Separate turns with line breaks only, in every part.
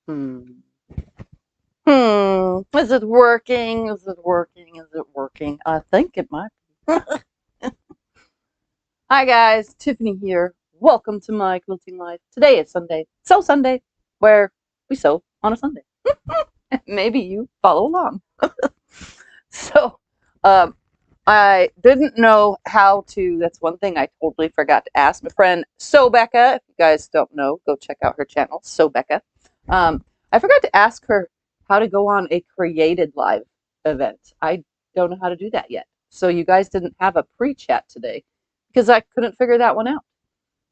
Is it working? Is it working? Is it working? I think it might be. Hi guys, Tiffany here. Welcome to my quilting life. Today is Sunday. Sew Sunday, where we sew on a Sunday. Maybe you follow along. So, I didn't know how to, that's one thing I totally forgot to ask my friend Sew Becca. If you guys don't know, go check out her channel, Sew Becca. I forgot to ask her how to go on a created live event. I don't know how to do that yet. So you guys didn't have a pre-chat today because I couldn't figure that one out.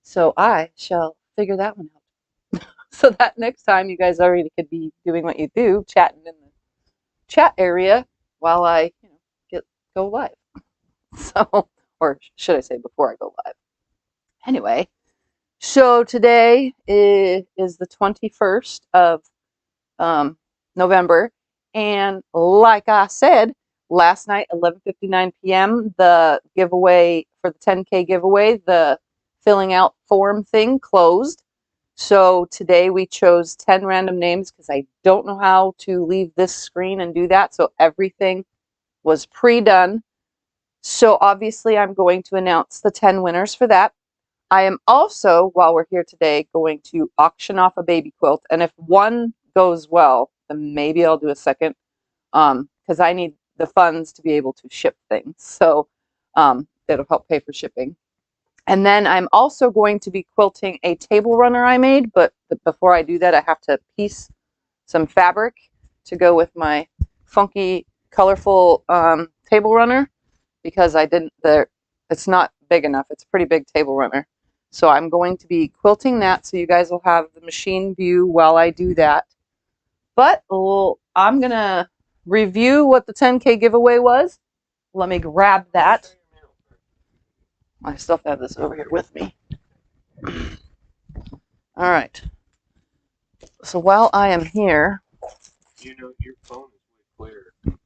So I shall figure that one out. So that next time you guys already could be doing what you do, chatting in the chat area while I, go live. So, or should I say before I go live? Anyway, so today is the 21st of November, and like I said, last night, 11:59 p.m., the giveaway for the 10K giveaway, the filling out form thing closed. So today we chose 10 random names because I don't know how to leave this screen and do that. So everything was pre-done. So obviously I'm going to announce the 10 winners for that. I am also, while we're here today, going to auction off a baby quilt. And if one goes well, then maybe I'll do a second, because I need the funds to be able to ship things. So it'll help pay for shipping. And then I'm also going to be quilting a table runner I made. But before I do that, I have to piece some fabric to go with my funky, colorful table runner, because I didn't, it's not big enough. It's a pretty big table runner. So I'm going to be quilting that, so you guys will have the machine view while I do that. But I'm going to review what the 10K giveaway was. Let me grab that. I still have this over here with me. All right. So while I am here.
You know, your phone is way clear.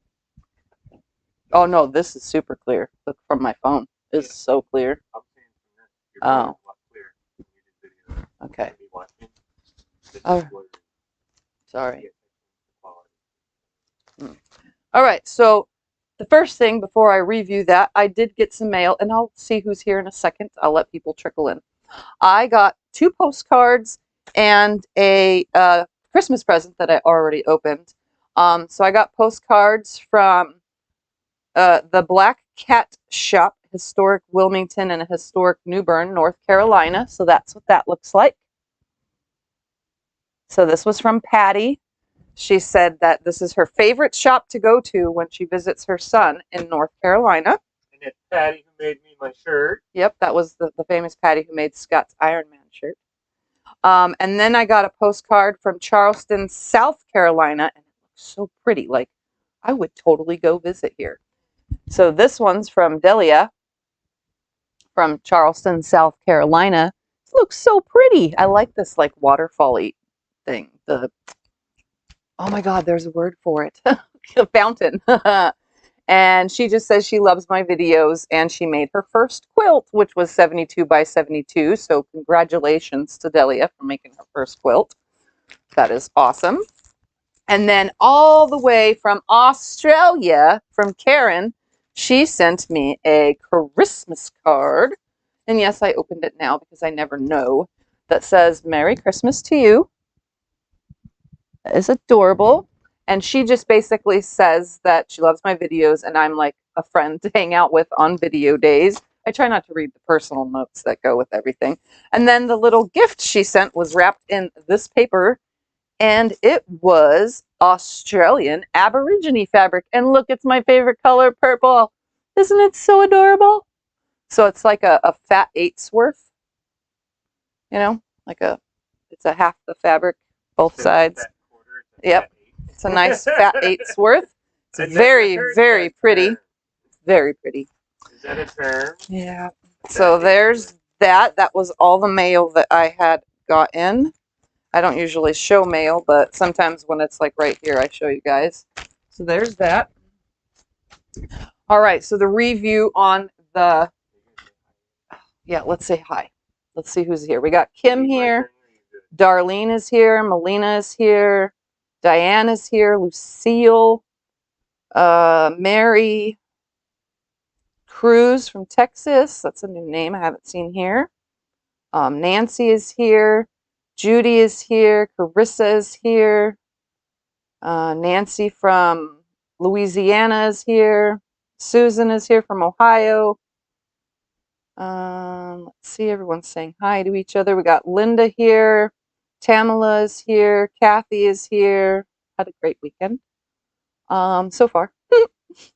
Oh, no, this is super clear. Look, from my phone. It's so clear.
I'm saying from this, your phone is a lot clearer when you did video.
Okay.
Oh.
Sorry. All right, so the first thing before I review that, I did get some mail, and I'll see who's here in a second. I'll let people trickle in. I got 2 postcards and a Christmas present that I already opened. So I got postcards from the Black Cat Shop, Historic Wilmington and Historic New Bern, North Carolina. So that's what that looks like. So this was from Patty. She said that this is her favorite shop to go to when she visits her son in North Carolina.
And it's Patty who made me my shirt.
Yep, that was the famous Patty who made Scott's Iron Man shirt. And then I got a postcard from Charleston, South Carolina, and it looks so pretty. Like, I would totally go visit here. So this one's from Delia from Charleston, South Carolina. It looks so pretty. I like this like waterfall-y thing. Oh my God, there's a word for it. A fountain. And she just says she loves my videos, and she made her first quilt, which was 72 by 72. So congratulations to Delia for making her first quilt. That is awesome. And then all the way from Australia, from Karen, she sent me a Christmas card. And yes, I opened it now because I never know. That says, Merry Christmas to you. That is adorable. And she just basically says that she loves my videos, and I'm like a friend to hang out with on video days. I try not to read the personal notes that go with everything. And then the little gift she sent was wrapped in this paper, and it was Australian Aborigine fabric. And look, it's my favorite color, purple. Isn't it so adorable? So it's like a fat eighth's worth, you know, like it's a half the fabric, both sides. Yep. It's a nice fat eighth's worth. It's very, very pretty. Very pretty.
Is that a term?
Yeah. So there's that. That was all the mail that I had got in. I don't usually show mail, but sometimes when it's like right here, I show you guys. So there's that. All right. So the review on the, yeah, let's say hi. Let's see who's here. We got Kim here. Darlene is here. Melina is here. Diane is here. Lucille. Mary Cruz from Texas. That's a new name I haven't seen here. Nancy is here. Judy is here. Carissa is here. Nancy from Louisiana is here. Susan is here from Ohio. Let's see, everyone's saying hi to each other. We got Linda here. Tamala is here. Kathy is here. Had a great weekend so far.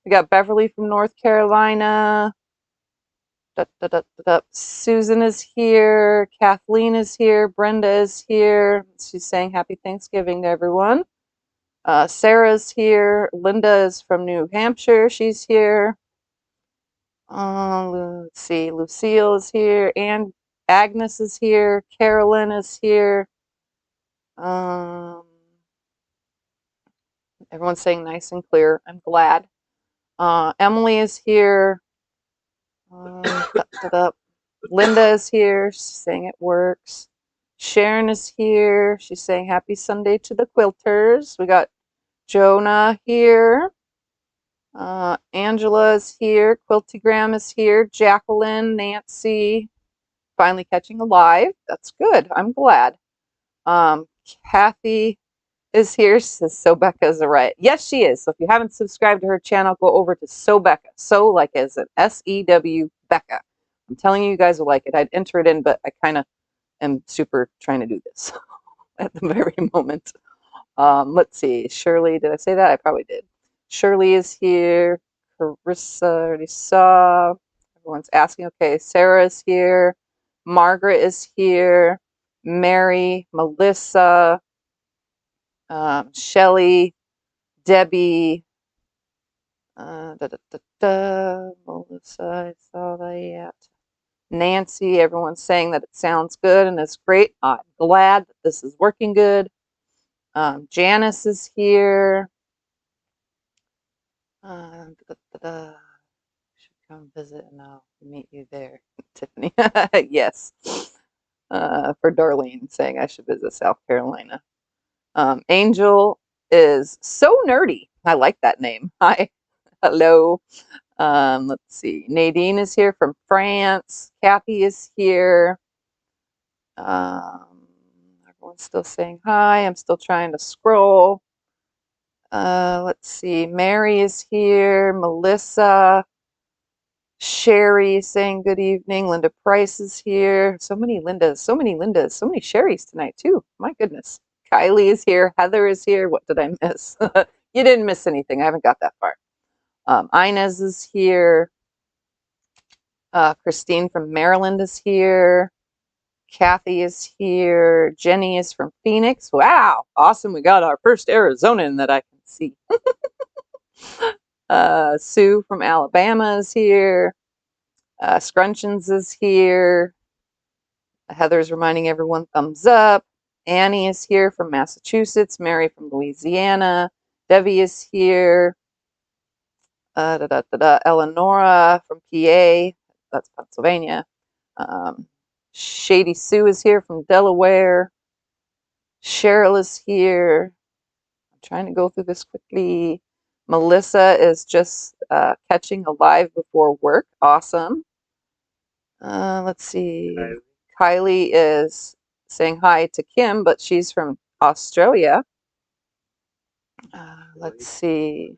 We got Beverly from North Carolina. Susan is here. Kathleen is here. Brenda is here. She's saying happy Thanksgiving to everyone. Sarah's here. Linda is from New Hampshire. She's here. Let's see. Lucille is here. And Agnes is here. Carolyn is here. Everyone's saying nice and clear. I'm glad. Emily is here. Linda is here. She's saying it works. Sharon is here. She's saying happy Sunday to the quilters. We got Jonah here. Angela is here. Quiltigram is here. Jacqueline, Nancy, finally catching a live. That's good. I'm glad. Kathy is here. She says, So Becca is right. Yes, she is. So if you haven't subscribed to her channel, go over to So Becca. So like as an S-E-W Becca. I'm telling you, you guys will like it. I'd enter it in, but I kind of am super trying to do this at the very moment. Let's see. Shirley, did I say that? I probably did. Shirley is here. Carissa, already saw. Everyone's asking. Okay, Sarah is here. Margaret is here. Mary, Melissa, Shelly, Debbie, Melissa, I saw that. Nancy, everyone's saying that it sounds good and it's great. I'm glad that this is working good. Janice is here. Should come visit and I'll meet you there, Tiffany. Yes. For Darlene saying I should visit South Carolina. Angel is so nerdy. I like that name. Hi. Hello. Let's see. Nadine is here from France. Kathy is here. Everyone's still saying hi. I'm still trying to scroll. Let's see. Mary is here. Melissa. Sherry is saying good evening. Linda Price is here. So many Lindas, so many Lindas, so many Sherrys tonight too. My goodness. Kylie is here. Heather is here. What did I miss? You didn't miss anything. I haven't got that far. Inez is here. Christine from Maryland is here. Kathy is here. Jenny is from Phoenix. Wow, awesome. We got our first Arizonan that I can see. Sue from Alabama is here. Scrunchions is here. Heather's reminding everyone thumbs up. Annie is here from Massachusetts. Mary from Louisiana. Debbie is here. Eleonora from PA. That's Pennsylvania. Shady Sue is here from Delaware. Cheryl is here. I'm trying to go through this quickly. Melissa is just catching a live before work. Awesome. Let's see. Kylie is saying hi to Kim, but she's from Australia. Let's see.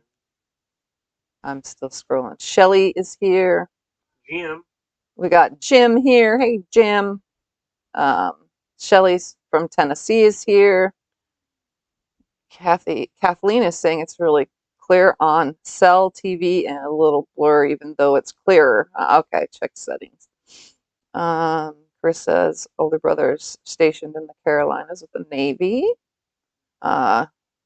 I'm still scrolling. Shelly is here.
Jim.
We got Jim here. Hey, Jim. Shelly's from Tennessee is here. Kathleen is saying it's really clear on cell TV and a little blur, even though it's clearer. Okay, check settings. Chris says older brother's stationed in the Carolinas with the Navy.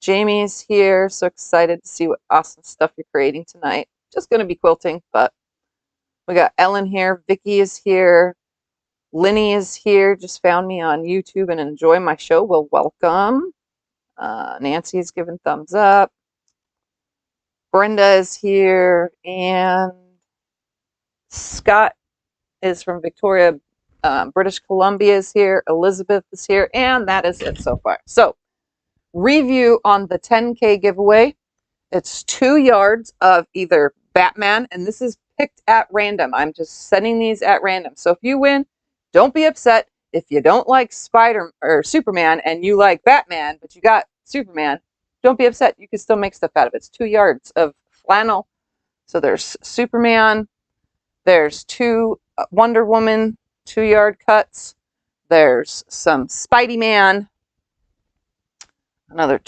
Jamie's here. So excited to see what awesome stuff you're creating tonight. Just going to be quilting, but we got Ellen here. Vicky is here. Linny is here. Just found me on YouTube and enjoy my show. Well, welcome. Nancy's giving thumbs up. Brenda is here. And Scott is from Victoria, British Columbia is here. Elizabeth is here. And that is it so far. So review on the 10K giveaway. It's 2 yards of either Batman, and this is picked at random. I'm just sending these at random. So if you win, don't be upset. If you don't like Spider or Superman and you like Batman, but you got Superman, don't be upset. You can still make stuff out of it. It's 2 yards of flannel. So there's Superman. There's 2 Wonder Woman 2-yard cuts. There's some Spidey Man. Another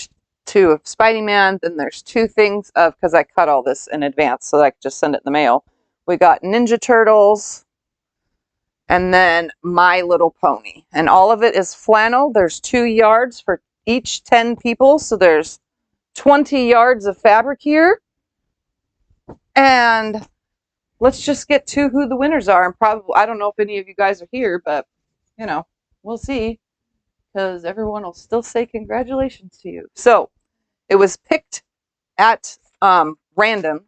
2 of Spidey Man. Then there's 2 things of, because I cut all this in advance so that I could just send it in the mail. We got Ninja Turtles. And then My Little Pony. And all of it is flannel. There's 2 yards for each 10 people. So there's 20 yards of fabric here. And let's just get to who the winners are. And probably, I don't know if any of you guys are here, but, you know, we'll see. Because everyone will still say congratulations to you. So it was picked at random.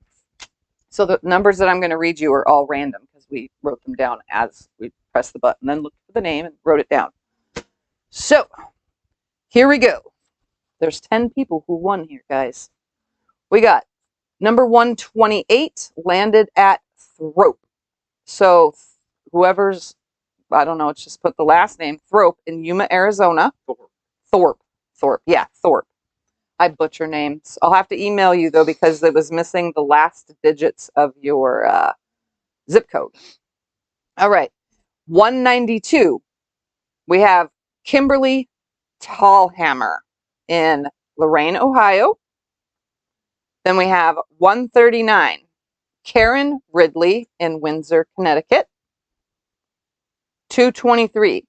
So the numbers that I'm going to read you are all random because we wrote them down as we pressed the button, then looked for the name and wrote it down. So here we go. There's 10 people who won here, guys. We got number 128 landed at Thrope. So whoever's, I don't know, let's just put the last name, Thrope in Yuma, Arizona. Thorpe. Yeah, Thorpe. I butcher names. I'll have to email you, though, because it was missing the last digits of your zip code. All right. 192. We have Kimberly Tallhammer in Lorain, Ohio. Then we have 139. Karen Ridley in Windsor, Connecticut. 223.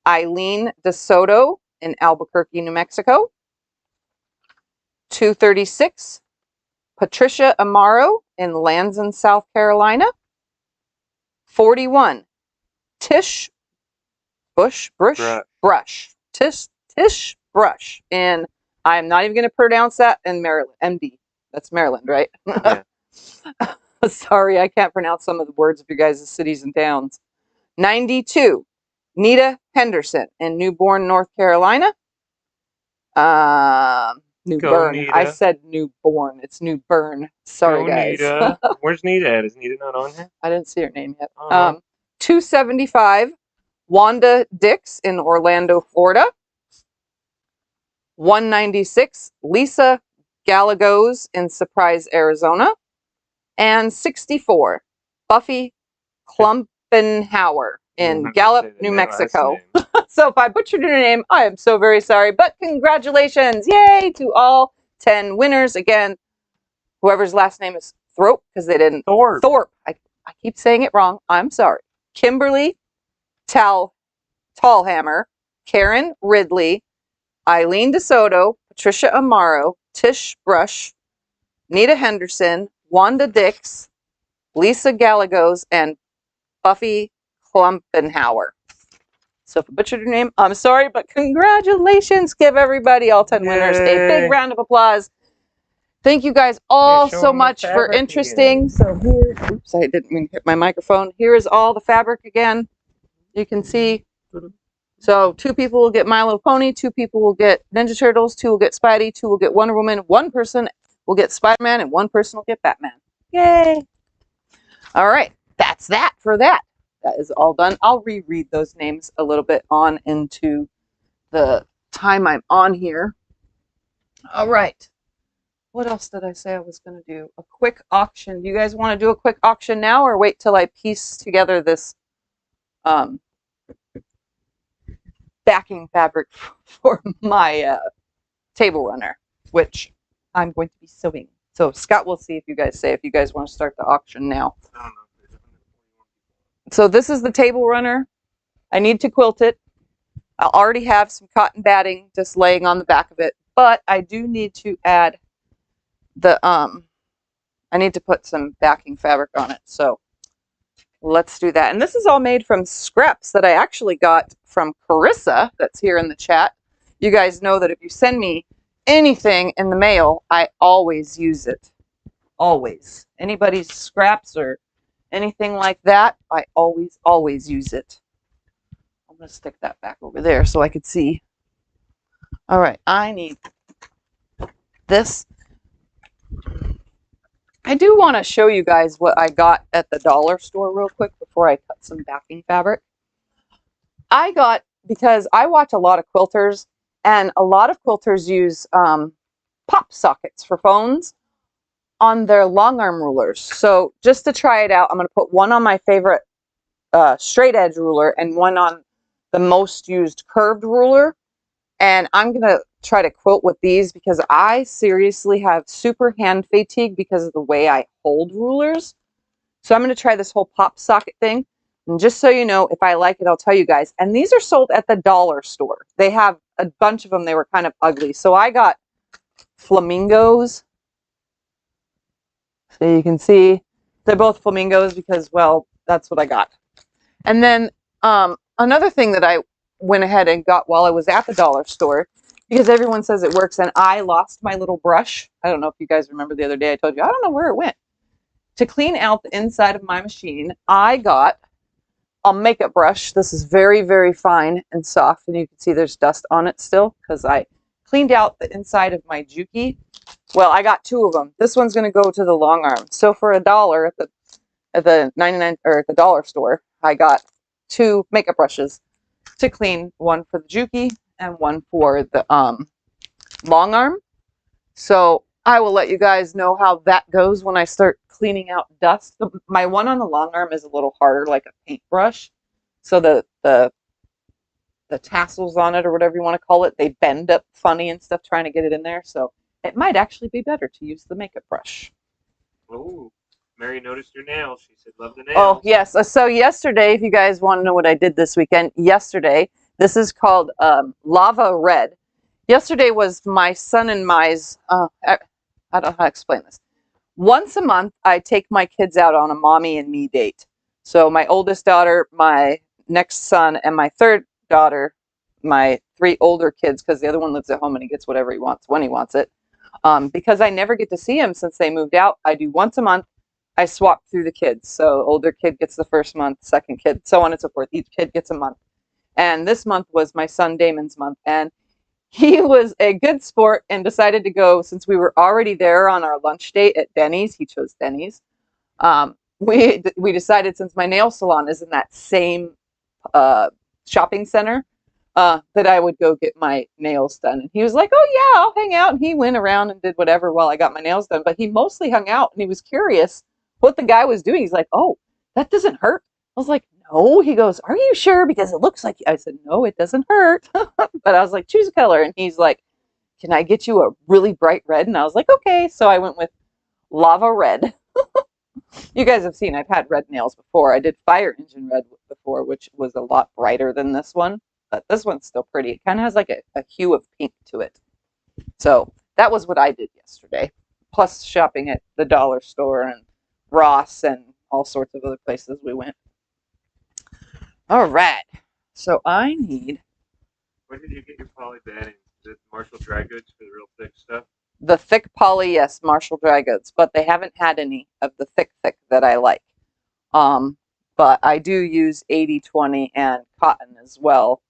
Eileen DeSoto in Albuquerque, New Mexico. 236. Patricia Amaro in Lansing, South Carolina. 41. Tish Brush in, I'm not even going to pronounce that, in Maryland. MD. That's Maryland, right?
Yeah.
Sorry, I can't pronounce some of the words of your guys' cities and towns. 92. Nita Henderson in New Bern, North Carolina. New Bern.
Nita.
I said New Born. It's New Bern. Sorry, guys.
Nita. Where's Nita at? Is Nita not on here?
I didn't see her name yet.
Uh-huh.
275. Wanda Dix in Orlando, Florida. 196. Lisa Gallegos in Surprise, Arizona. And 64. Buffy Klumpenhauer in Gallup, New Mexico. So if I butchered your name, I am so very sorry. But congratulations. Yay to all 10 winners. Again, whoever's last name is Thrope, because they didn't. Thorpe. I keep saying it wrong. I'm sorry. Kimberly Tallhammer, Karen Ridley, Eileen DeSoto, Patricia Amaro, Tish Brush, Nita Henderson, Wanda Dix, Lisa Gallegos, and Buffy Klumpenhauer. So if I butchered your name, I'm sorry, but congratulations. Give everybody, all 10 winners, a big round of applause. Thank you guys all so much for interesting. So here, oops, I didn't mean to hit my microphone. Here is all the fabric again. You can see. So 2 people will get My Little Pony, 2 people will get Ninja Turtles, 2 will get Spidey, 2 will get Wonder Woman, 1 person will get Spider-Man, and 1 person will get Batman. Yay! All right, that's that for that. That is all done. I'll reread those names a little bit on into the time I'm on here. All right. What else did I say I was going to do? A quick auction. Do you guys want to do a quick auction now or wait till I piece together this backing fabric for my Tablerunner, which I'm going to be sewing. So Scott will see if you guys say if you guys want to start the auction now.
I don't know.
So this is the Tablerunner. I need to quilt it. I already have some cotton batting just laying on the back of it, but I do need to add the I need to put some backing fabric on it. So let's do that. And this is all made from scraps that I actually got from Carissa that's here in the chat. You guys know that if you send me anything in the mail, I always use it. Always. Anybody's scraps or anything like that, I always use it. going to stick that back over there so I could see. All right, I need this. I do want to show you guys what I got at the dollar store real quick before I cut some backing fabric. I got, because I watch a lot of quilters, and a lot of quilters use pop sockets for phones on their long arm rulers. So just to try it out, I'm going to put one on my favorite straight edge ruler and one on the most used curved ruler. And I'm going to try to quilt with these because I seriously have super hand fatigue because of the way I hold rulers. So I'm going to try this whole pop socket thing. And just so you know, if I like it, I'll tell you guys. And these are sold at the dollar store. They have a bunch of them. They were kind of ugly. So I got flamingos. So you can see they're both flamingos because, well, that's what I got. And then another thing that I went ahead and got while I was at the dollar store, because everyone says it works, and I lost my little brush. I don't know if you guys remember the other day I told you, I don't know where it went. To clean out the inside of my machine, I got a makeup brush. This is very, very fine and soft, and you can see there's dust on it still because I cleaned out the inside of my Juki. Well, I got two of them. This one's going to go to the long arm. So for $1 at the 99 or at the dollar store, I got two makeup brushes to clean, one for the Juki and one for the long arm. So I will let you guys know how that goes when I start cleaning out dust. My one on the long arm is a little harder, like a paintbrush. So the tassels on it, or whatever you want to call it, they bend up funny and stuff trying to get it in there. So it might actually be better to use the makeup brush.
Oh, Mary noticed your nails. She said, love the nails.
Oh, yes. So yesterday, if you guys want to know what I did this weekend, yesterday, this is called Lava Red. Yesterday was my son and my's, I don't know how to explain this. Once a month, I take my kids out on a mommy and me date. So my oldest daughter, my next son, and my third daughter, my three older kids, because the other one lives at home and he gets whatever he wants when he wants it. Because I never get to see him since they moved out, I do once a month. I swap through the kids. So older kid gets the first month, second kid, so on and so forth. Each kid gets a month. And this month was my son Damon's month. And he was a good sport and decided to go, since we were already there on our lunch date at Denny's. He chose Denny's. We decided, since my nail salon is in that same shopping center, that I would go get my nails done. And he was like, oh yeah, I'll hang out. And he went around and did whatever while I got my nails done. But he mostly hung out and he was curious what the guy was doing. He's like, oh, that doesn't hurt. I was like, no. He goes, are you sure? Because it looks like, I said, no, it doesn't hurt. But I was like, choose a color. And he's like, can I get you a really bright red? And I was like, okay. So I went with Lava Red. You guys have seen, I've had red nails before. I did Fire Engine Red before, which was a lot brighter than this one. But this one's still pretty. It kind of has like a hue of pink to it. So that was what I did yesterday. Plus shopping at the dollar store and Ross and all sorts of other places we went. All right. So I need...
Where did you get your poly batting? Is it Marshall Dry Goods for the real thick stuff?
The thick poly, yes, Marshall Dry Goods. But they haven't had any of the thick that I like. But I do use 80/20 and cotton as well,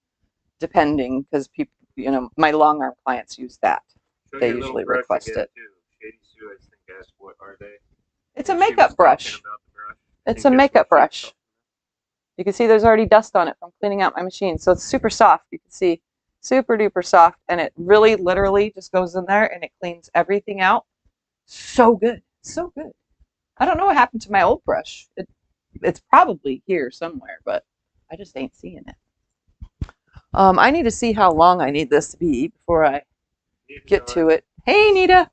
depending, because people, you know, my long arm clients use that. They usually request it.
Shady Sue, I think, asked, what are they?
It's a makeup brush. It's a makeup brush. You can see there's already dust on it from cleaning out my machine. So it's super soft. You can see super duper soft. And it really literally just goes in there and it cleans everything out. So good. So good. I don't know what happened to my old brush. It's probably here somewhere, but I just ain't seeing it. I need to see how long I need this to be before I get to it. Hey, Nita.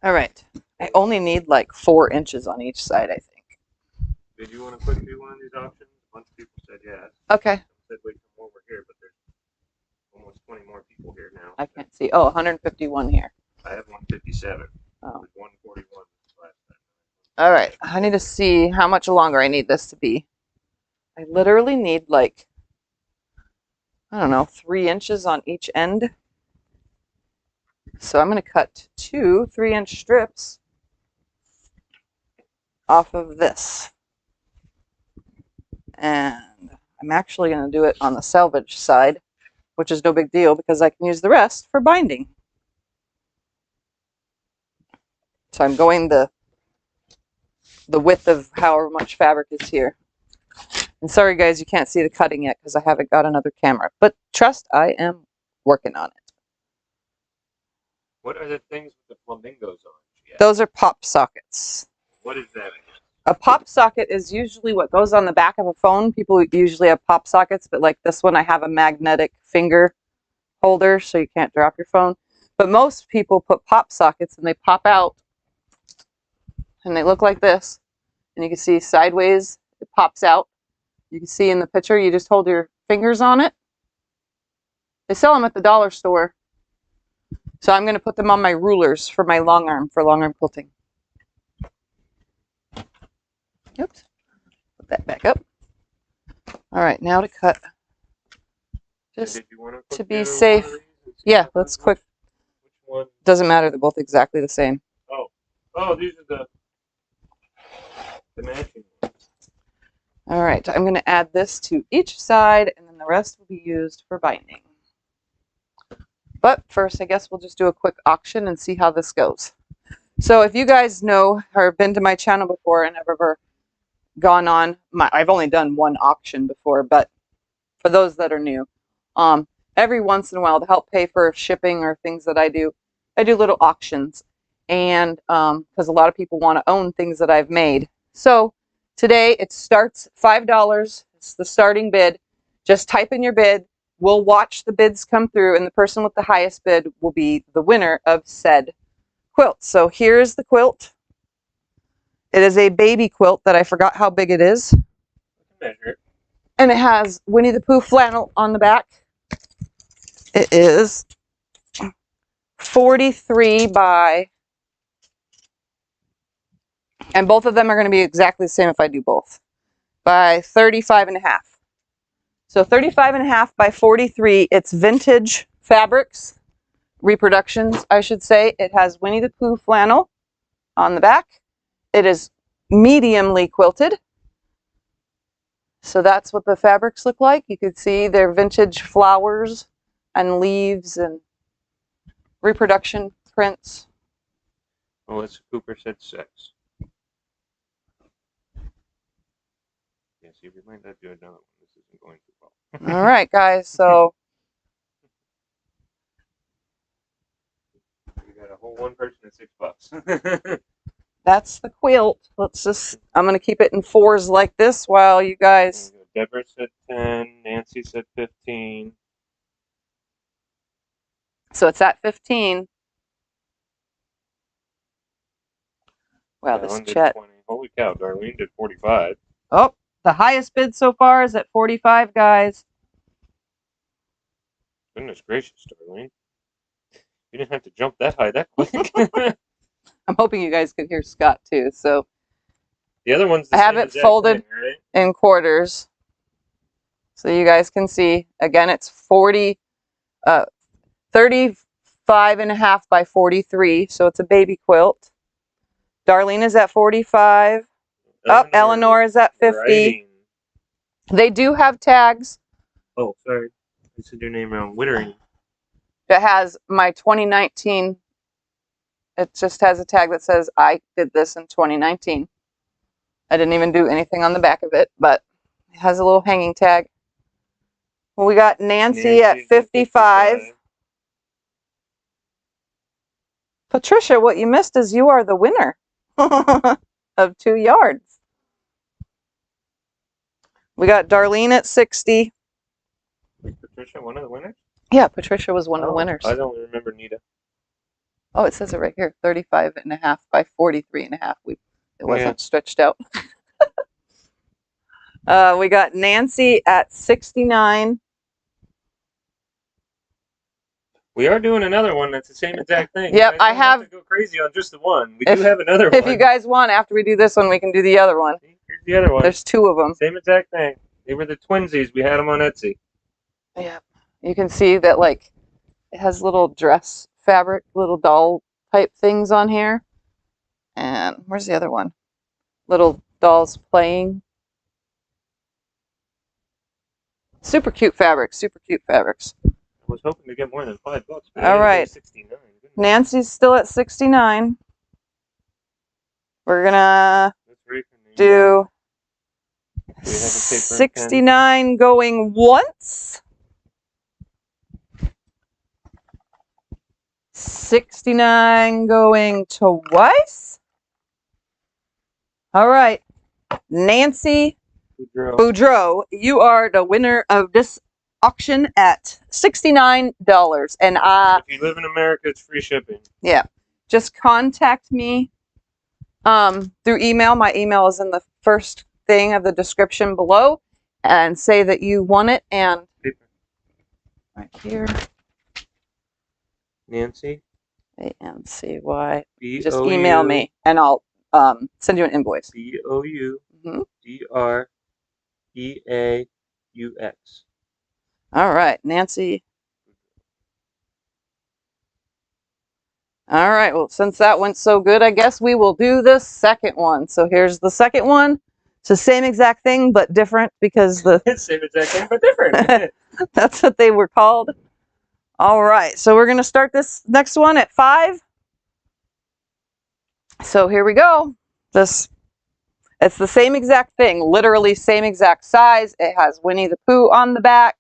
All right. I only need like 4 inches on each side, I think.
Did you want to quick do one of these options? A bunch of people said yes.
Okay.
Some said wait for more over here, but there's almost 20 more people here now.
I can't see. Oh, 151 here.
I have 157.
Oh.
141 last time.
All right. I need to see how much longer I need this to be. I literally need like, I don't know, 3 inches on each end. So I'm going to cut 2 3-inch strips off of this. And I'm actually going to do it on the selvage side, which is no big deal because I can use the rest for binding. So I'm going the width of however much fabric is here. And sorry guys, you can't see the cutting yet because I haven't got another camera. But trust, I am working on it.
What are the things with the flamingos on? Yeah.
Those are pop sockets.
What is that?
A pop socket is usually what goes on the back of a phone. People usually have pop sockets, but like this one, I have a magnetic finger holder so you can't drop your phone. But most people put pop sockets and they pop out and they look like this. And you can see sideways, it pops out. You can see in the picture, you just hold your fingers on it. They sell them at the dollar store. So I'm going to put them on my rulers for my long arm, for long arm quilting. Oops. Put that back up. All right, now to cut. Just to be safe. Yeah, let's quick.
Which one?
Doesn't matter, they're both exactly the same.
Oh, these are the matching ones.
All right, I'm going to add this to each side, and then the rest will be used for binding. But first, I guess we'll just do a quick auction and see how this goes. So if you guys know or been to my channel before and have ever gone on, I've only done one auction before, but for those that are new, every once in a while to help pay for shipping or things that I do little auctions. And because a lot of people want to own things that I've made. So today it starts $5. It's the starting bid. Just type in your bid. We'll watch the bids come through, and the person with the highest bid will be the winner of said quilt. So here's the quilt. It is a baby quilt that I forgot how big it is.
Measure.
And it has Winnie the Pooh flannel on the back. It is 43 by, and both of them are going to be exactly the same if I do both, by 35 and a half. So 35 and a half by 43, it's vintage fabrics, reproductions, I should say. It has Winnie the Pooh flannel on the back. It is mediumly quilted. So that's what the fabrics look like. You can see they're vintage flowers and leaves and reproduction prints.
Oh, it's Cooper said 6. Yeah, see, we might not do another one. This isn't going too well.
All right, guys, so
You got a whole one person at $6.
that's the quilt. I'm going to keep it in 4s like this while you guys.
Deborah said 10, Nancy said 15.
So it's at 15. Wow, this chat.
Holy cow, Darlene did 45.
Oh, the highest bid so far is at 45, guys.
Goodness gracious, Darlene. You didn't have to jump that high that quick.
I'm hoping you guys could hear Scott too. So
the other one's
I have it folded in quarters. So you guys can see, again, it's 35 and a half by 43. So it's a baby quilt. Darlene is at 45. Eleanor is at 50.
Writing.
They do have tags.
Oh, sorry. I said your name wrong. Wittering.
That has my 2019. It just has a tag that says I did this in 2019. I didn't even do anything on the back of it, but it has a little hanging tag. Well, we got Nancy at 55. Patricia, what you missed is you are the winner of 2 yards. We got Darlene at 60.
Was Patricia one of the winners?
Yeah, Patricia was one of the winners.
I don't remember Nita.
Oh, it says it right here, 35 and a half by 43 and a half. It wasn't stretched out. We got Nancy at 69.
We are doing another one that's the same exact thing.
Yep, I have
to go crazy on just the one. We do have another one.
If you guys want, after we do this one, we can do the other one.
Here's the other one.
There's 2 of them.
Same exact thing. They were the twinsies. We had them on Etsy.
Yeah, you can see that like it has little dress fabric, little doll type things on here. And where's the other one? Little dolls playing. Super cute fabrics. Super cute fabrics.
I was hoping to get more than $5. But
All right.
69.
Nancy's still at 69. We're gonna do 69 going once. 69 going twice. All right. Nancy Boudreau, you are the winner of this auction at $69. And
if you live in America, it's free shipping.
Yeah. Just contact me through email. My email is in the first thing of the description below, and say that you want it. And right here,
Nancy,
ANCY. Just email me, and I'll send you an invoice.
BOUDREAUX.
All right, Nancy. All right. Well, since that went so good, I guess we will do the second one. So here's the second one. It's the same exact thing, but different because the
same exact thing, but different.
That's what they were called. All right. So we're going to start this next one at 5. So here we go. It's the same exact thing, literally same exact size. It has Winnie the Pooh on the back.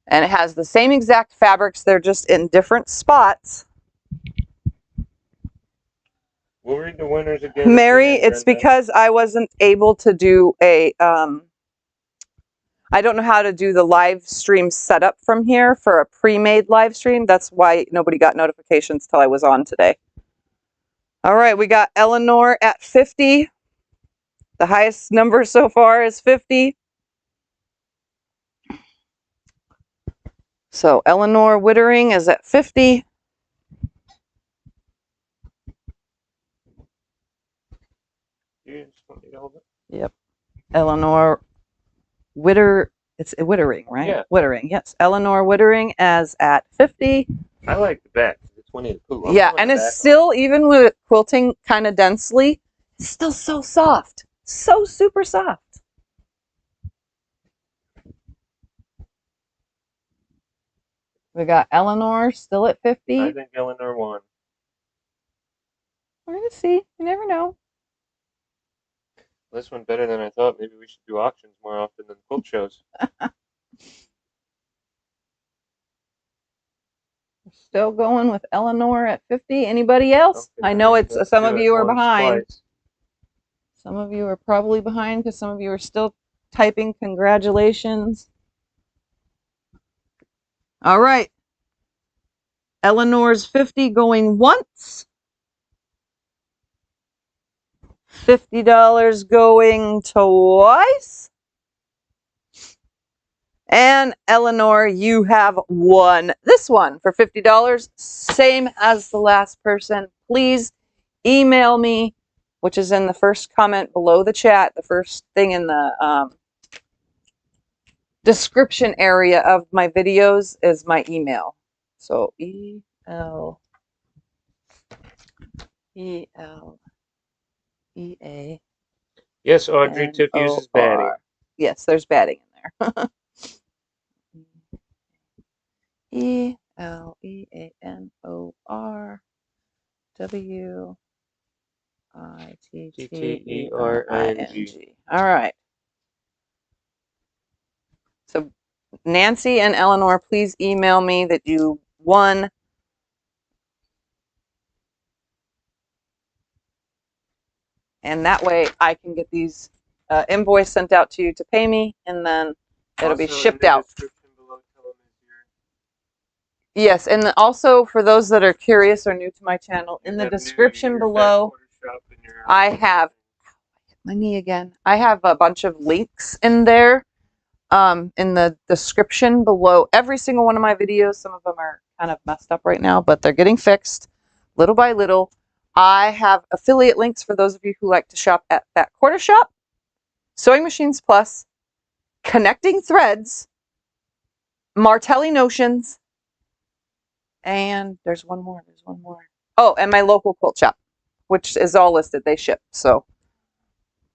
And it has the same exact fabrics. They're just in different spots.
We'll read the winners again.
Mary, it's because I wasn't able to do a, I don't know how to do the live stream setup from here for a pre-made live stream. That's why nobody got notifications till I was on today. All right, we got Eleanor at 50. The highest number so far is 50. So Eleanor Wittering is at 50. Yep. Eleanor it's Wittering, right?
Yeah.
Wittering, yes. Eleanor Wittering as at 50.
I like the back. It's Winnie the Pooh.
Yeah, and it's still, even with quilting kind of densely, it's still so soft. So super soft. We got Eleanor still at 50.
I think Eleanor won.
We're going to see. You never know.
This one better than I thought. Maybe we should do auctions more often than quilt shows.
We're still going with Eleanor at 50. Anybody else? Okay, I know it's some of you are behind. Some of you are probably behind because some of you are still typing congratulations. All right. Eleanor's 50 going once. $50 going twice. And Eleanor, you have won this one for $50. Same as the last person. Please email me, which is in the first comment below the chat. The first thing in the description area of my videos is my email. So ELEA.
Yes, Audrey, Tiff uses batting.
Yes, there's batting in there. ELEANORWITTERING. All right. So Nancy and Eleanor, please email me that you won. And that way I can get these invoice sent out to you to pay me, and then it'll be shipped out. Yes, and also for those that are curious or new to my channel, in the description below, I have my knee again. I have a bunch of links in there. In the description below every single one of my videos. Some of them are kind of messed up right now, but they're getting fixed little by little. I have affiliate links for those of you who like to shop at that quarter shop, Sewing Machines Plus, Connecting Threads, Martelli Notions, and there's one more. Oh, and my local quilt shop, which is all listed. They ship. So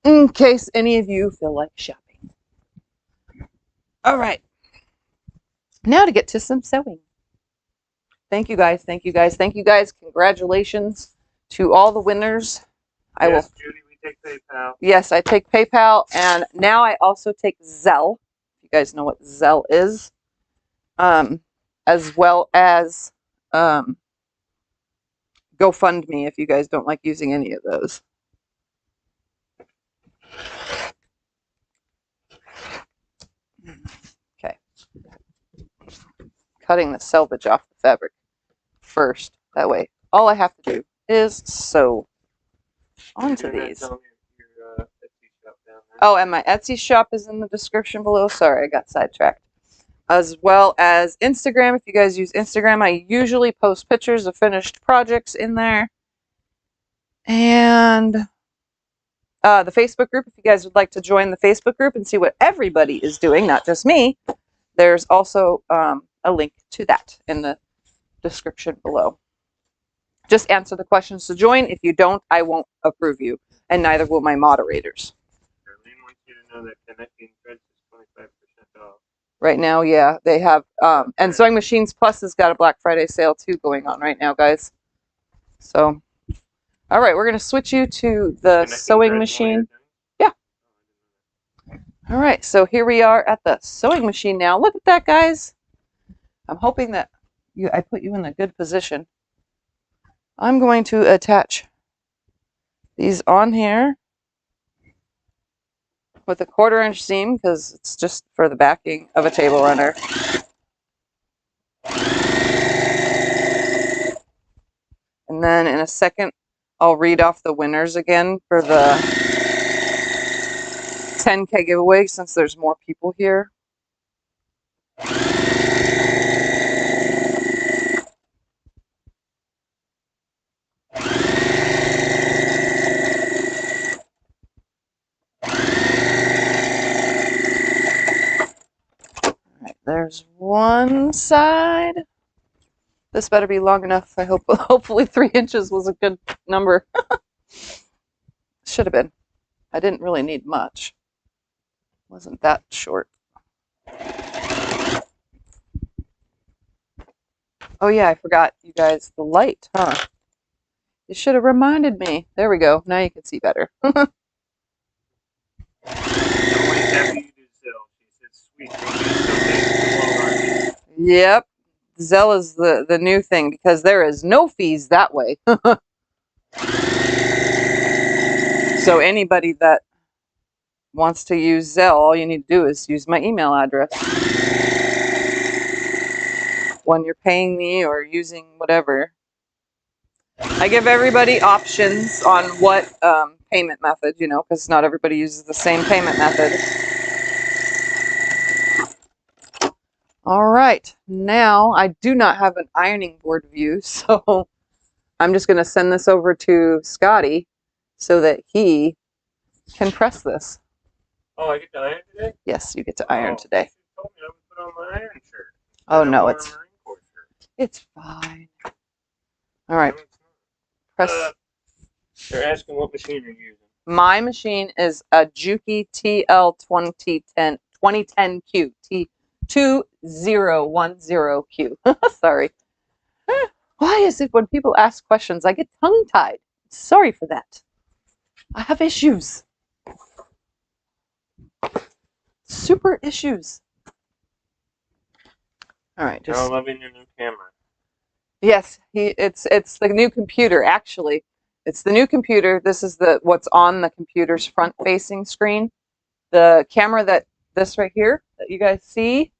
in case any of you feel like shopping. All right. Now to get to some sewing. Thank you guys. Thank you guys. Thank you guys. Congratulations to all the winners. I will.
Judy, we take PayPal.
Yes, I take PayPal, and now I also take Zelle. You guys know what Zelle is, as well as GoFundMe if you guys don't like using any of those. Okay. Cutting the selvage off the fabric first. That way, all I have to do is sew onto these. Oh, and my Etsy shop is in the description below. Sorry, I got sidetracked. As well as Instagram. If you guys use Instagram, I usually post pictures of finished projects in there. And the Facebook group, if you guys would like to join the Facebook group and see what everybody is doing, not just me, there's also a link to that in the description below. Just answer the questions to join. If you don't, I won't approve you, and neither will my moderators.
Darlene wants you to know that connecting threads is 25% off.
Right now, yeah, they have, and Sewing Machines Plus has got a Black Friday sale too going on right now, guys. So, all right, we're going to switch you to the sewing machine. Yeah. All right, so here we are at the sewing machine now. Look at that, guys. I'm hoping that I put you in a good position. I'm going to attach these on here with a 1/4 inch seam because it's just for the backing of a table runner. And then in a second, I'll read off the winners again for the 10K giveaway since there's more people here. There's one side. This better be long enough. I hope. Hopefully 3 inches was a good number. Should have been. I didn't really need much. Wasn't that short. Oh yeah, I forgot, you guys, the light, huh? You should have reminded me. There we go. Now you can see better. Yep. Zelle is the new thing because there is no fees that way. So anybody that wants to use Zelle, all you need to do is use my email address. When you're paying me or using whatever. I give everybody options on what payment method, you know, because not everybody uses the same payment method. All right, now I do not have an ironing board view, so I'm just going to send this over to Scotty so that he can press this.
Oh, I get to iron today?
Yes, you get to iron today.
You told me I would put on my iron shirt.
Oh no, it's fine. All right, press.
They're asking what machine you're using.
My machine is a Juki TL 2010Q T2010Q. Sorry. Why is it when people ask questions I get tongue-tied? Sorry for that. I have issues. Super issues. All right.
Just... You're loving your new camera.
Yes, it's the new computer actually. It's the new computer. This is what's on the computer's front-facing screen. The camera this right here that you guys see,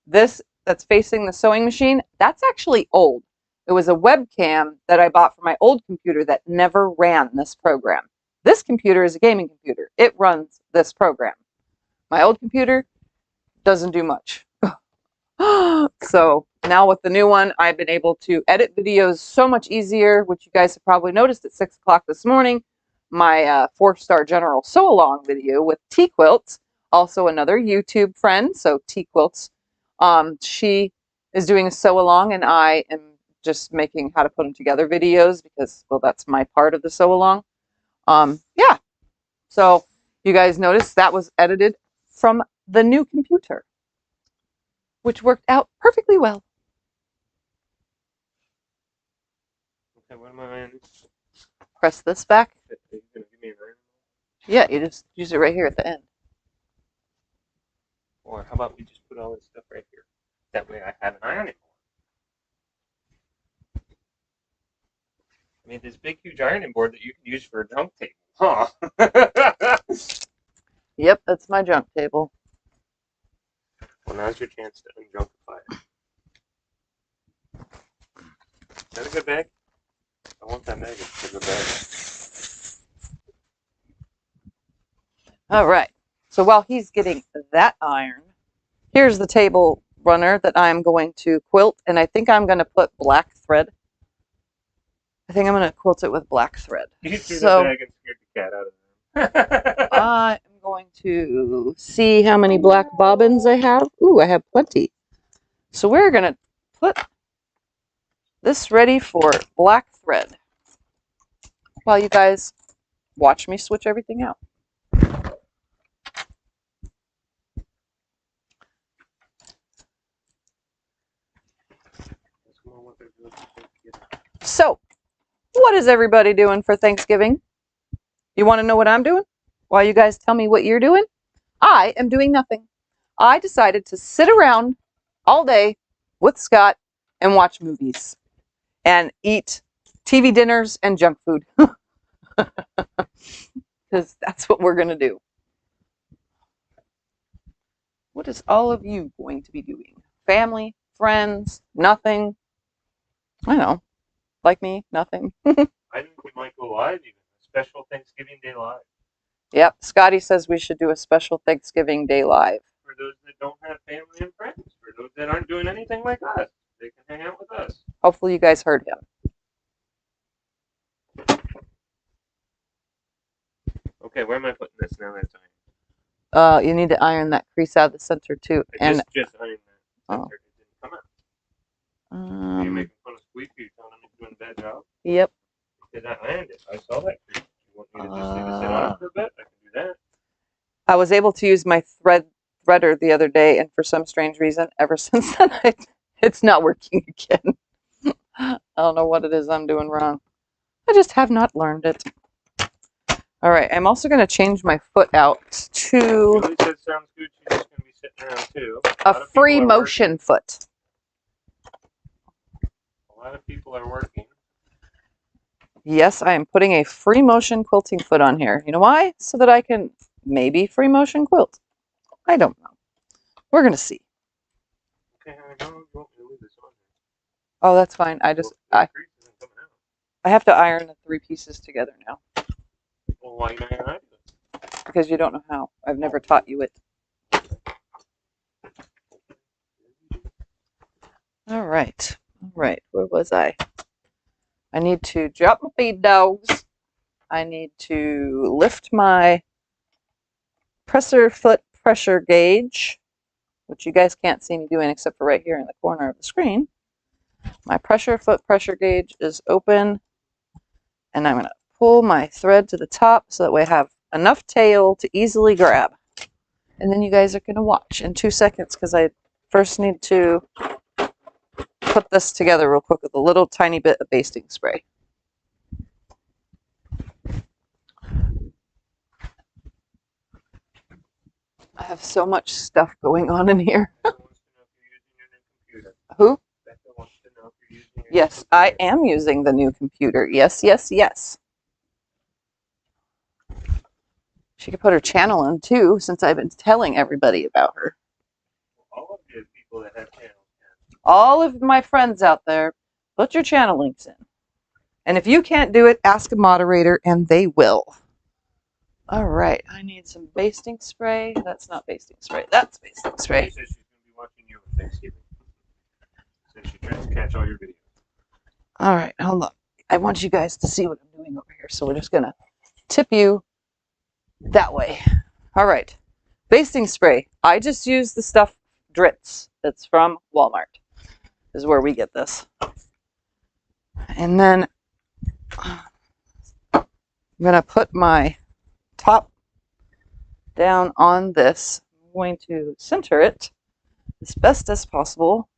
this that's facing the sewing machine, that's actually old. It was a webcam that I bought for my old computer that never ran this program. This computer is a gaming computer. It runs this program. My old computer doesn't do much. So now with the new one, I've been able to edit videos so much easier, which you guys have probably noticed at 6 o'clock this morning. My 4-star general sew-along video with T Quilts, also another YouTube friend, so T Quilts. She is doing a sew-along, and I am just making how to put them together videos because, well, that's my part of the sew-along. Yeah, so you guys noticed that was edited from the new computer. which worked out perfectly well.
Okay, what am I ironing?
Press this back.
Are you gonna give me an iron?
Yeah, you just use it right here at the end.
Or how about we just put all this stuff right here? That way I have an ironing board. I mean, this big, huge ironing board that you can use for a junk table. Huh?
Yep, that's my junk table.
Well, now's your chance to unjunkify it. Is that a good bag? I want that bag. It's a good bag.
All right. So while he's getting that iron, here's the table runner that I'm going to quilt, and I think I'm going to put black thread. I think I'm going to quilt it with black thread.
You threw that bag and scared the cat out of them.
I'm going to see how many black bobbins I have. Ooh, I have plenty. So we're going to put this ready for black thread while you guys watch me switch everything out. So, what is everybody doing for Thanksgiving? You want to know what I'm doing? While you guys tell me what you're doing? I am doing nothing. I decided to sit around all day with Scott and watch movies and eat TV dinners and junk food. Because that's what we're going to do. What is all of you going to be doing? Family, friends, nothing? I don't know. Like me, nothing.
I think we might go live even. A special Thanksgiving Day live.
Yep, Scotty says we should do a special Thanksgiving Day live.
For those that don't have family and friends. For those that aren't doing anything like us. They can hang out with us.
Hopefully you guys heard him.
Okay, where am I putting this now that's iron?
You need to iron that crease out of the center too.
I just ironed that. Center. It didn't come out. You're making fun of Squeaky. You're telling him he's doing a bad job?
Yep.
Because I ironed it. I saw that crease. You want me to just leave it sit on it for a bit? I can do that.
I was able to use my threader the other day, and for some strange reason, ever since then, it's not working again. I don't know what it is I'm doing wrong. I just have not learned it. All right, I'm also going to change my foot out to
Julie said sounds good. She's just going to be sitting around too.
a free motion foot.
A lot of people are working.
Yes, I am putting a free motion quilting foot on here. You know why? So that I can maybe free motion quilt. I don't know. We're going to see.
Okay, I know you want me to leave this on there.
Oh, that's fine. I have to iron the 3 pieces together now.
Well, why not iron it?
Because you don't know how. I've never taught you it. All right. All right. Where was I? I need to drop my feed dogs. I need to lift my presser foot pressure gauge, which you guys can't see me doing except for right here in the corner of the screen. My foot pressure gauge is open, and I'm going to pull my thread to the top so that way I have enough tail to easily grab. And then you guys are going to watch in 2 seconds because I first need to put this together real quick with a little tiny bit of basting spray. I have so much stuff going on in here. Who? Yes, I am using the new computer. Yes, yes, yes. She could put her channel in too, since I've been telling everybody about her.
All of the people that have channels.
All of my friends out there, put your channel links in. And if you can't do it, ask a moderator and they will. All right, I need some basting spray. That's not basting spray. That's basting spray.
She says she's going to be watching you on Thanksgiving. So she tries to catch all your videos.
All right, hold on. I want you guys to see what I'm doing over here. So we're just going to tip you that way. All right, basting spray. I just use the stuff Dritz. It's from Walmart. This is where we get this. And then I'm going to put my top down on this. I'm going to center it as best as possible.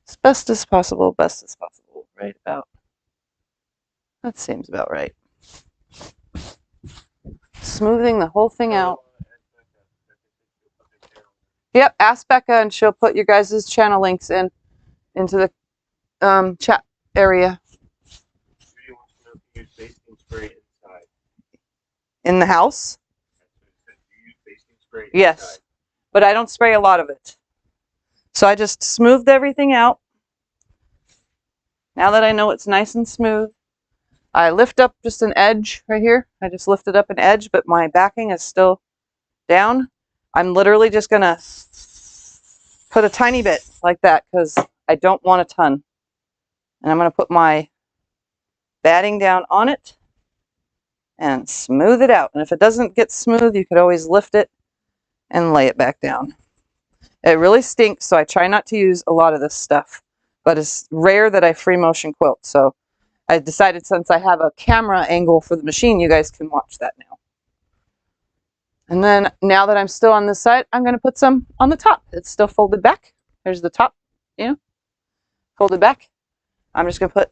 As best as possible, best as possible. Right about. That seems about right. Smoothing the whole thing out. Yep, ask Becca and she'll put your guys' channel links into the chat area. In the house? Yes, but I don't spray a lot of it. So I just smoothed everything out. Now that I know it's nice and smooth, I lift up just an edge right here. I just lifted up an edge, but my backing is still down. I'm literally just going to put a tiny bit like that because I don't want a ton. And I'm going to put my batting down on it and smooth it out. And if it doesn't get smooth, you could always lift it and lay it back down. It really stinks, so I try not to use a lot of this stuff. But it's rare that I free motion quilt. So I decided since I have a camera angle for the machine, you guys can watch that now. And then now that I'm still on this side, I'm going to put some on the top. It's still folded back. There's the top, folded back. I'm just going to put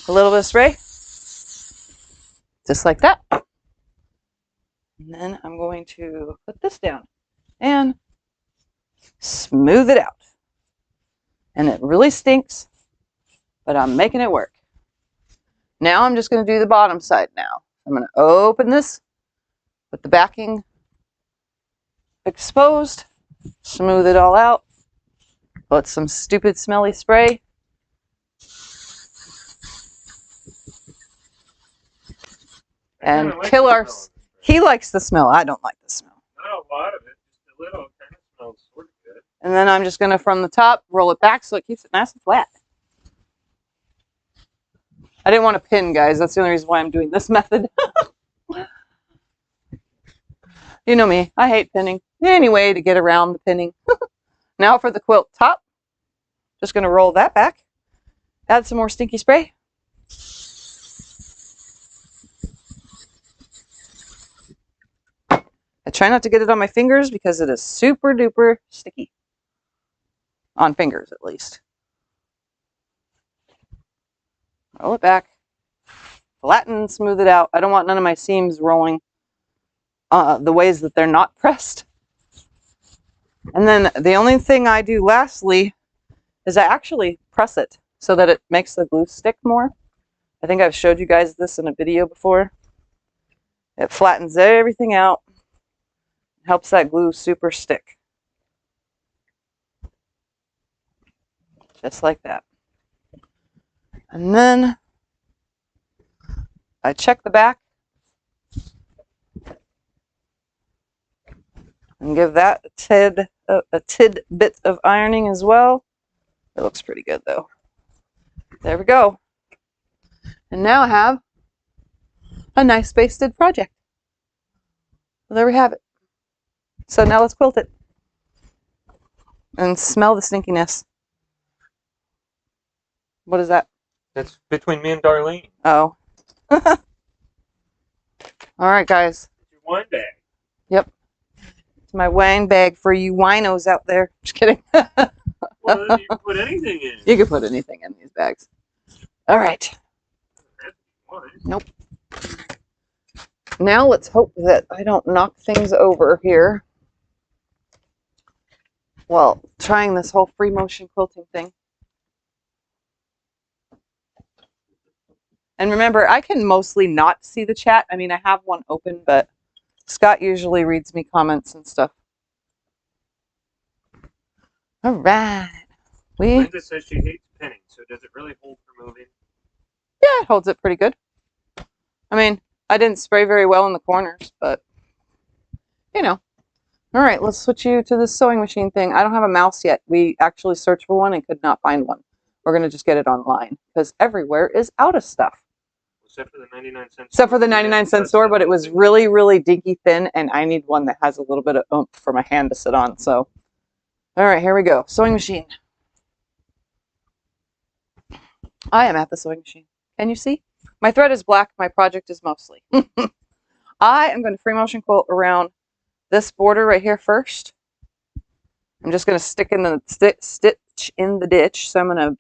a little bit of spray, just like that. And then I'm going to put this down and smooth it out. And it really stinks, but I'm making it work. Now I'm just going to do the bottom side now. I'm going to open this with the backing exposed, smooth it all out, put some stupid smelly spray. And Killer, he likes the smell. I don't like the smell.
Not a lot of it, just a little. Kind of smells sort of good.
And then I'm just going to, from the top, roll it back so it keeps it nice and flat. I didn't want to pin, guys. That's the only reason why I'm doing this method. You know me. I hate pinning. Any way to get around the pinning. Now for the quilt top. Just going to roll that back. Add some more stinky spray. I try not to get it on my fingers because it is super duper sticky. On fingers, at least. Roll it back. Flatten, smooth it out. I don't want none of my seams rolling the ways that they're not pressed. And then the only thing I do lastly is I actually press it so that it makes the glue stick more. I think I've showed you guys this in a video before. It flattens everything out. Helps that glue super stick. Just like that. And then I check the back and give that a tidbit of ironing as well. It looks pretty good though. There we go. And now I have a nice basted project. Well, there we have it. So now let's quilt it. And smell the stinkiness. What is that?
That's between me and Darlene.
Oh. All right, guys.
It's your wine bag.
Yep. It's my wine bag for you winos out there. Just kidding.
Well, you can put anything in.
You can put anything in these bags. All right. Nope. Now let's hope that I don't knock things over here. Well, trying this whole free motion quilting thing. And remember, I can mostly not see the chat. I mean, I have one open, but Scott usually reads me comments and stuff. All right.
Linda says she hates pinning, so does it really hold for moving?
Yeah, it holds it pretty good. I mean, I didn't spray very well in the corners, but, you know. All right, let's switch you to the sewing machine thing. I don't have a mouse yet. We actually searched for one and could not find one. We're going to just get it online because everywhere is out of stuff.
Except for the 99 cent store.
Except for the 99-cent store, but it was really, really dinky thin, and I need one that has a little bit of oomph for my hand to sit on. So, all right, here we go. Sewing machine. I am at the sewing machine. Can you see? My thread is black. My project is mostly. I am going to free motion quilt around this border right here first. I'm just going to stick in the stitch in the ditch. So I'm going to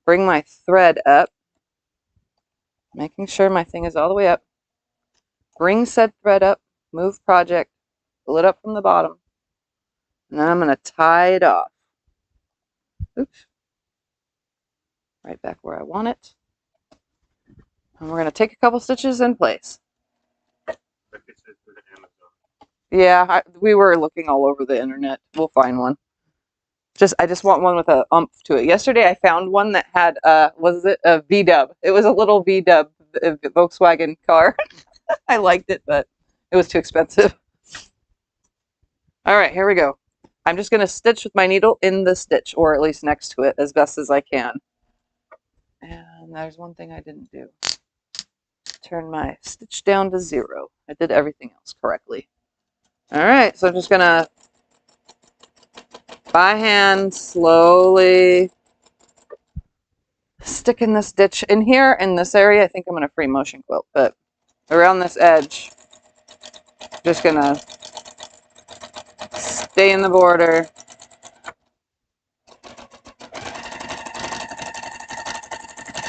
bring my thread up, making sure my thing is all the way up. Bring said thread up, move project, pull it up from the bottom, and then I'm going to tie it off. Oops. Right back where I want it. And we're going to take a couple stitches in place. Yeah, we were looking all over the internet. We'll find one. I just want one with a umph to it. Yesterday I found one that had was it a V-dub? It was a little V-dub Volkswagen car. I liked it, but it was too expensive. All right, here we go. I'm just going to stitch with my needle in the stitch, or at least next to it, as best as I can. And there's one thing I didn't do. Turn my stitch down to 0. I did everything else correctly. All right, so I'm just going to, by hand, slowly stick in this ditch. In here, in this area, I think I'm going to free motion quilt, but around this edge, just going to stay in the border.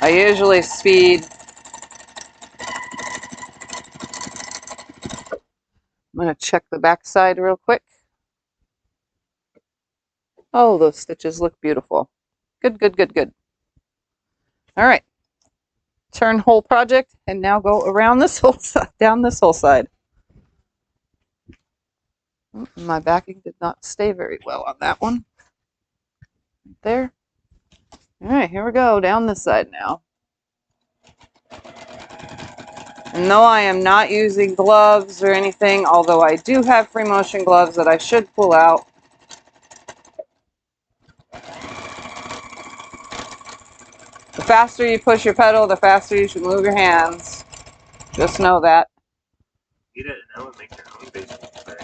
I usually speed. I'm going to check the back side real quick. Oh, those stitches look beautiful. Good, good, good, good. All right. Turn whole project and now go around this whole side, down this whole side. My backing did not stay very well on that one. There. All right, here we go, down this side now. And though I am not using gloves or anything, although I do have free motion gloves that I should pull out. The faster you push your pedal, the faster you should move your hands. Just know that.
Eat it and now make your own basting spray.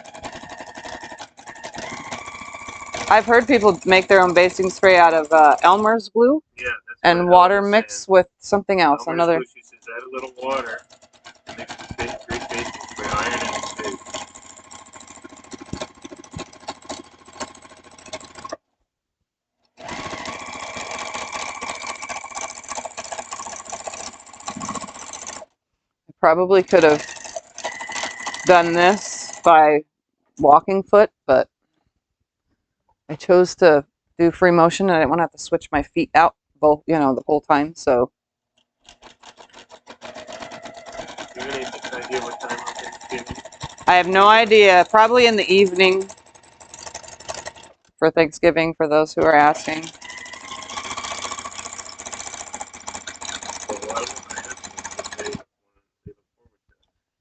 I've heard people make their own basting spray out of Elmer's glue.
Yeah, that's
and water mixed with something else.
Elmer's
Another.
glue, she says add a little water and mix the great basting spray, iron and it stays.
I probably could have done this by walking foot, but I chose to do free motion and I didn't want to have to switch my feet out both, the whole time. So
Do you have any idea what time on Thanksgiving?
I have no idea. Probably in the evening for Thanksgiving, for those who are asking.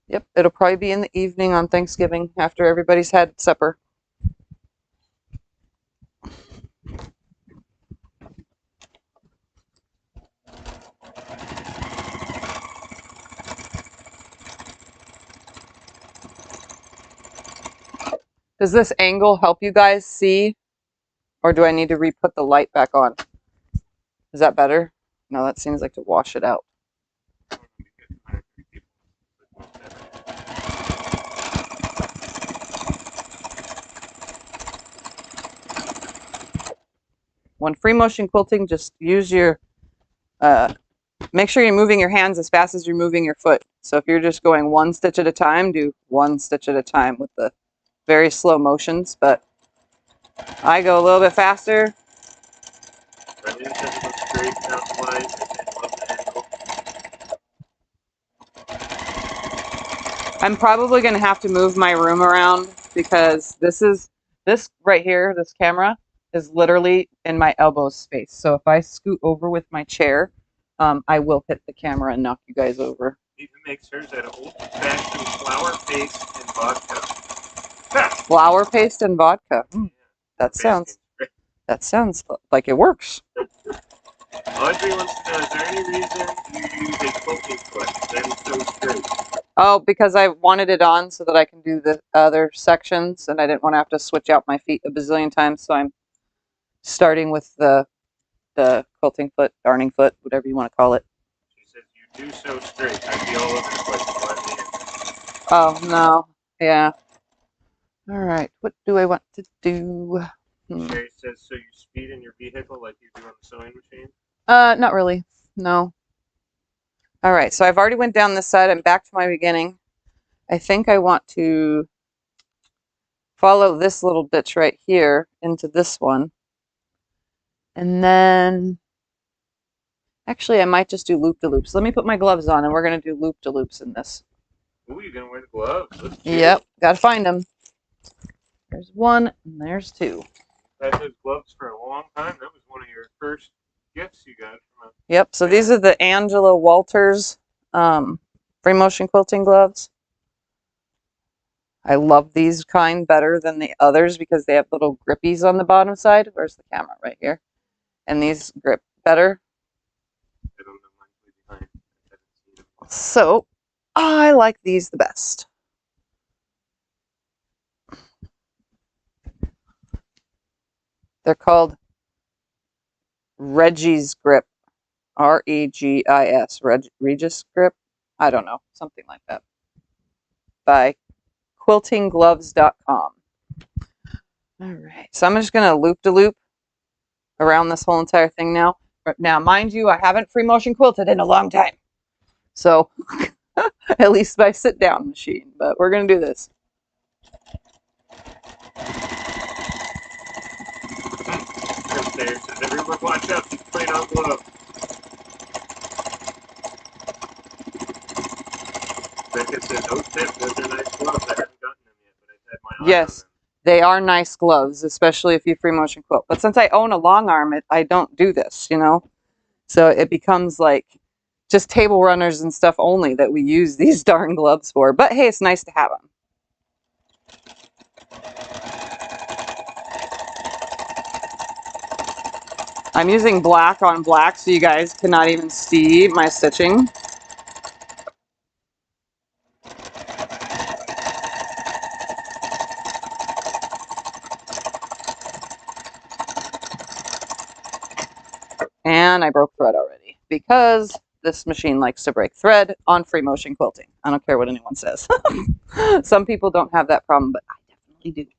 Yep, it'll probably be in the evening on Thanksgiving after everybody's had supper. Does this angle help you guys see? Or do I need to re-put the light back on? Is that better? No, that seems like to wash it out. When free motion quilting, just use your, make sure you're moving your hands as fast as you're moving your foot. So if you're just going one stitch at a time, do one stitch at a time with the very slow motions, but I go a little bit faster. I'm probably going to have to move my room around because this right here, this camera is literally in my elbow space. So if I scoot over with my chair, I will hit the camera and knock you guys over.
Even makes hers out of old-fashioned flour paste and vodka.
Flour paste and vodka. That sounds like it works.
Audrey wants to know, is there any reason you use a quilting foot? That is so straight.
Oh, because I wanted it on so that I can do the other sections, and I didn't want to have to switch out my feet a bazillion times, so I'm starting with the quilting foot, darning foot, whatever you want to call it.
She says, you do so straight. I'd be all over the place.
Oh, no. Yeah. All right. What do I want to do?
Sherry says, so you speed in your vehicle like you do on the sewing machine?
Not really. No. All right. So I've already went down this side. I'm back to my beginning. I think I want to follow this little bitch right here into this one. And then, actually, I might just do loop-de-loops. Let me put my gloves on, and we're going to do loop-de-loops in this.
Ooh, you're going to wear the gloves. Let's
Yep. Got to find them. There's one, and there's two.
I've had those gloves for a long time. That was one of your first gifts you got from a...
Yep. So these are the Angela Walters free motion quilting gloves. I love these kind better than the others because they have little grippies on the bottom side. Where's the camera? Right here. And these grip better.
I don't know, mine's way behind. I haven't seen them.
So I like these the best. They're called Reggie's Grip. R-E-G-I-S. Regis Grip. I don't know. Something like that. By quiltinggloves.com. All right. So I'm just going to loop-de-loop around this whole entire thing now. Now, mind you, I haven't free motion quilted in a long time. So, at least my sit-down machine. But we're going to do this.
Upstairs. Everyone watch out. She's playing on gloves. Becca says, oh, Tiff, those are nice gloves. I haven't gotten them yet, but I've had my eye on
Yes,
them.
they are nice gloves, especially if you free motion quilt. But since I own a long arm, I don't do this, you know? So it becomes like just table runners and stuff only that we use these darn gloves for. But hey, it's nice to have them. I'm using black on black so you guys cannot even see my stitching. And I broke thread already because this machine likes to break thread on free motion quilting. I don't care what anyone says. Some people don't have that problem, but I definitely do.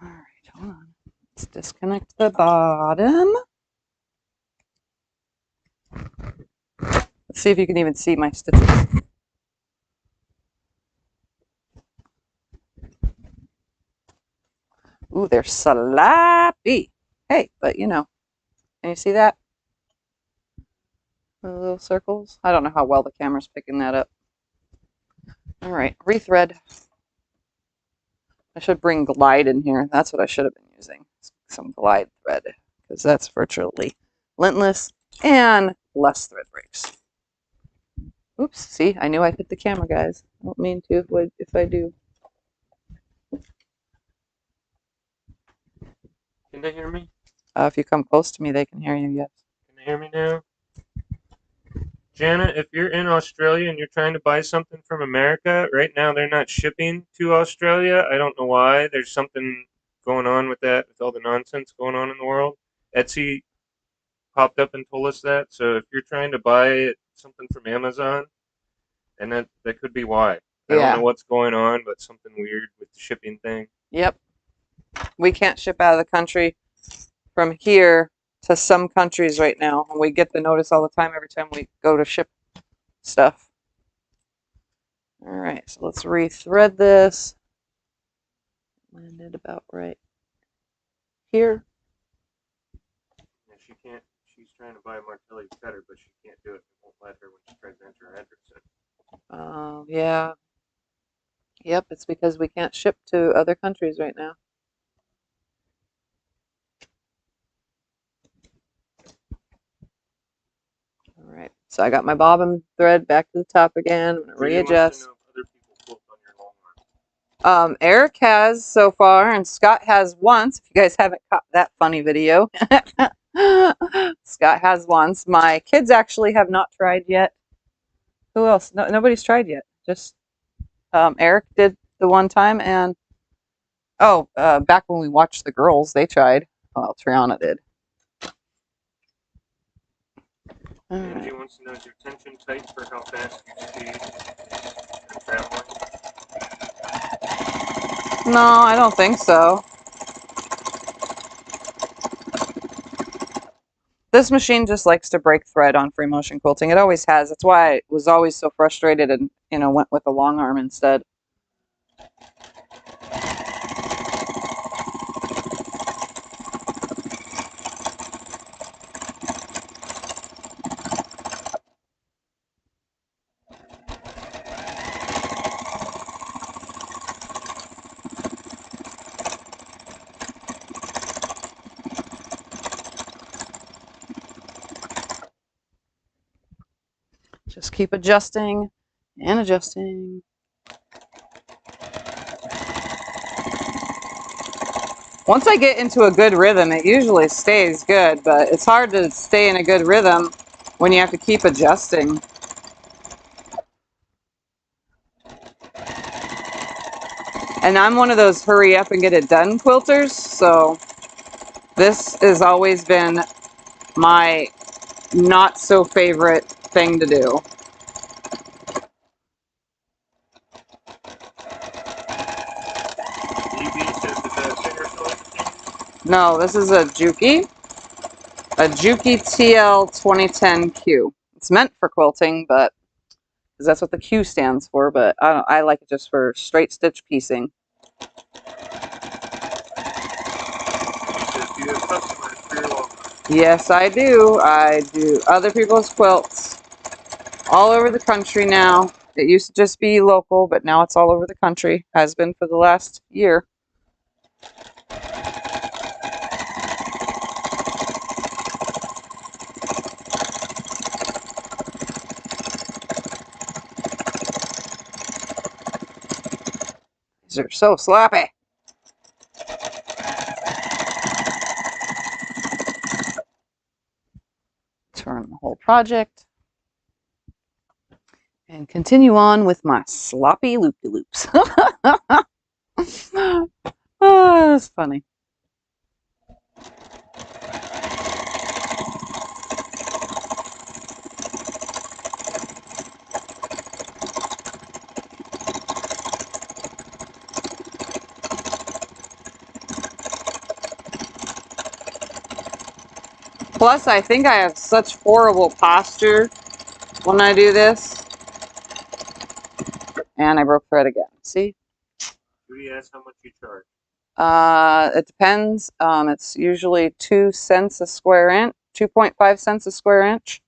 All right, hold on. Let's disconnect the bottom. Let's see if you can even see my stitches. Ooh, they're sloppy. Hey, but you know, can you see that? The little circles. I don't know how well the camera's picking that up. All right, rethread. I should bring glide in here. That's what I should have been using. Some glide thread, because that's virtually lintless and less thread breaks. Oops, see, I knew I hit the camera, guys. I don't mean to if I do.
Can they hear me?
If you come close to me, they can hear you, yes.
Can they hear me now? Janet, if you're in Australia and you're trying to buy something from America, right now they're not shipping to Australia. I don't know why. There's something going on with that, with all the nonsense going on in the world. Etsy popped up and told us that. So if you're trying to buy something from Amazon, and that could be why. I don't know what's going on, but something weird with the shipping thing.
Yep. We can't ship out of the country from here to some countries right now. And we get the notice all the time every time we go to ship stuff. All right, so let's rethread this. Landed about right here.
Yeah, she can't. She's trying to buy a Martelli cutter, but she can't do it. It won't let her when she tries to enter her address in.
Yeah. Yep, it's because we can't ship to other countries right now. All right, so I got my bobbin thread back to the top again. I'm going to readjust.
Know if other people quilt on your long arm.
Eric has so far, and Scott has once. If you guys haven't caught that funny video, Scott has once. My kids actually have not tried yet. Who else? No, nobody's tried yet. Just Eric did the one time, and back when we watched the girls, they tried. Well, Triana did.
Angie wants to know, is your tension tight for how fast you speed and traveling?
No, I don't think so. This machine just likes to break thread on free motion quilting. It always has. That's why I was always so frustrated and, you know, went with a long arm instead. Just keep adjusting and adjusting. Once I get into a good rhythm, it usually stays good, but it's hard to stay in a good rhythm when you have to keep adjusting. And I'm one of those hurry up and get it done quilters, so this has always been my not so favorite thing to do. No, this is a Juki TL 2010Q. It's meant for quilting, but because that's what the Q stands for, but I like it just for straight stitch piecing. Yes, I do. I do other people's quilts all over the country now. It used to just be local, but now it's all over the country. Has been for the last year. These are so sloppy. Turn the whole project. And continue on with my sloppy loop-de-loops. Oh, that's funny. Plus, I think I have such horrible posture when I do this. And I broke thread again. See?
Judy asked how much you charge.
It depends. It's usually 2 cents a square inch, 2.5 cents a square inch.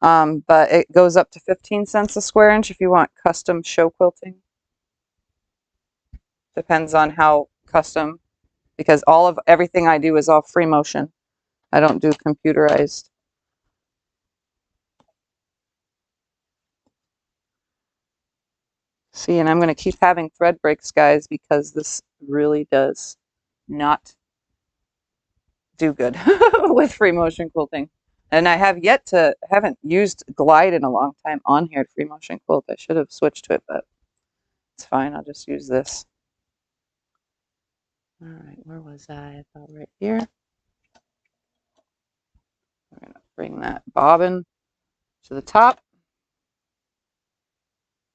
But it goes up to 15 cents a square inch if you want custom show quilting. Depends on how custom, because everything I do is all free motion. I don't do computerized. See, and I'm going to keep having thread breaks, guys, because this really does not do good with free motion quilting. And I haven't used Glide in a long time on here at Free Motion Quilt. I should have switched to it, but it's fine. I'll just use this. All right, where was I? About right here. We're going to bring that bobbin to the top.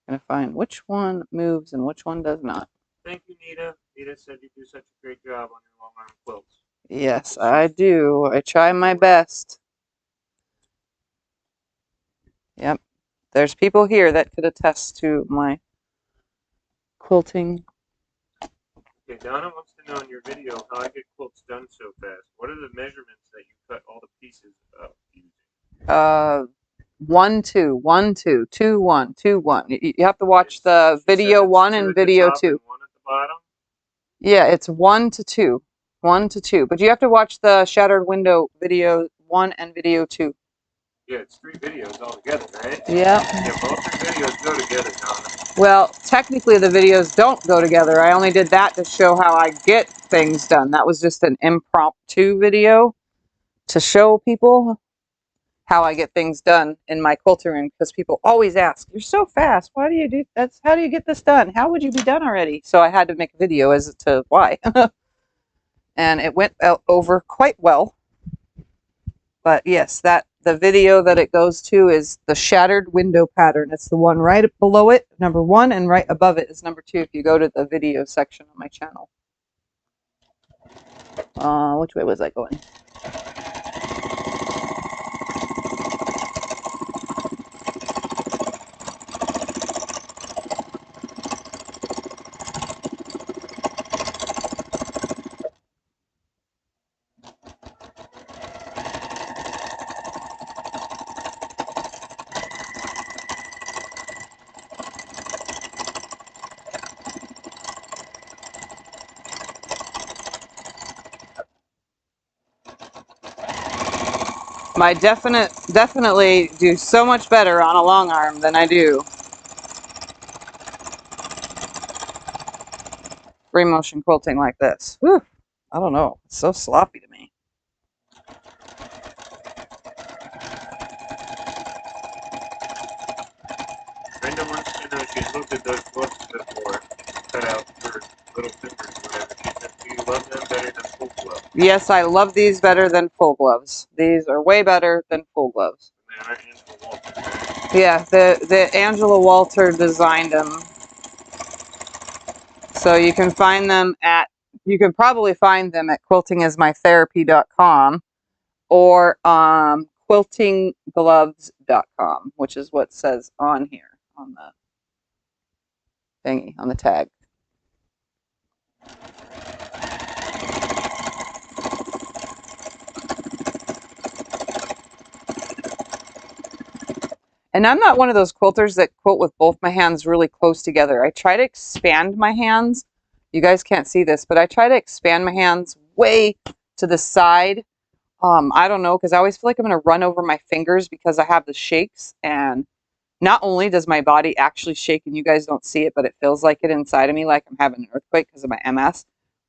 I'm going to find which one moves and which one does not.
Thank you, Nita. Nita said you do such a great job on your long arm quilts.
Yes, I do. I try my best. Yep. There's people here that could attest to my quilting.
Okay, Donna wants to know in your video how I get quilts done so fast. What are the measurements that you cut all the pieces up using?
1 2 1 2 2 1 2 1. You have to watch the video 1 and video 2.
And 1 at the bottom?
Yeah, it's 1 to 2. 1 to 2. But you have to watch the Shattered Window video 1 and video 2.
Yeah, it's 3 videos altogether, right?
Yeah.
Yeah, both the videos go together, Donna.
Well, technically the videos don't go together. I only did that to show how I get things done. That was just an impromptu video to show people how I get things done in my quilting room, because people always ask, "You're so fast. Why do you do that? How do you get this done? How would you be done already?" So I had to make a video as to why. And it went over quite well. But yes, that the video that it goes to is the shattered window pattern. It's the one right below it, number 1, and right above it is number 2 if you go to the video section of my channel. Which way was I going? I definitely do so much better on a long arm than I do free motion quilting like this. Whew, I don't know. It's so sloppy to me.
Brenda wants to know, she's looked at those gloves before, cut out for little fingers or whatever. She said, do you love them better than full gloves?
Yes, I love these better than full gloves. These are way better than full gloves.
They aren't Angela Walter, right?
Yeah, the Angela Walter designed them. So you can find them at, you can probably find them at quiltingismytherapy.com or quiltingblvd.com, which is what says on here on the thingy, on the tag. And I'm not one of those quilters that quilt with both my hands really close together. I try to expand my hands. You guys can't see this, but I try to expand my hands way to the side. I don't know, because I always feel like I'm going to run over my fingers because I have the shakes. And not only does my body actually shake, and you guys don't see it, but it feels like it inside of me, like I'm having an earthquake because of my MS.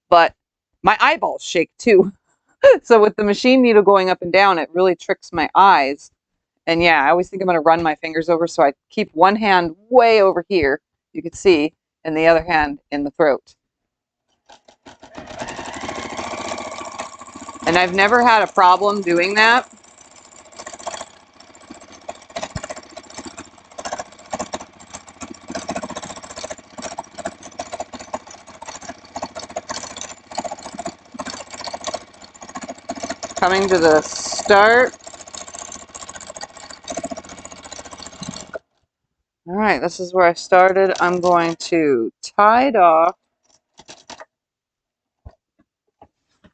But my eyeballs shake too. So with the machine needle going up and down, it really tricks my eyes. And yeah, I always think I'm going to run my fingers over, so I keep one hand way over here, you can see, and the other hand in the throat. And I've never had a problem doing that. Coming to the start. All right, this is where I started. I'm going to tie it off,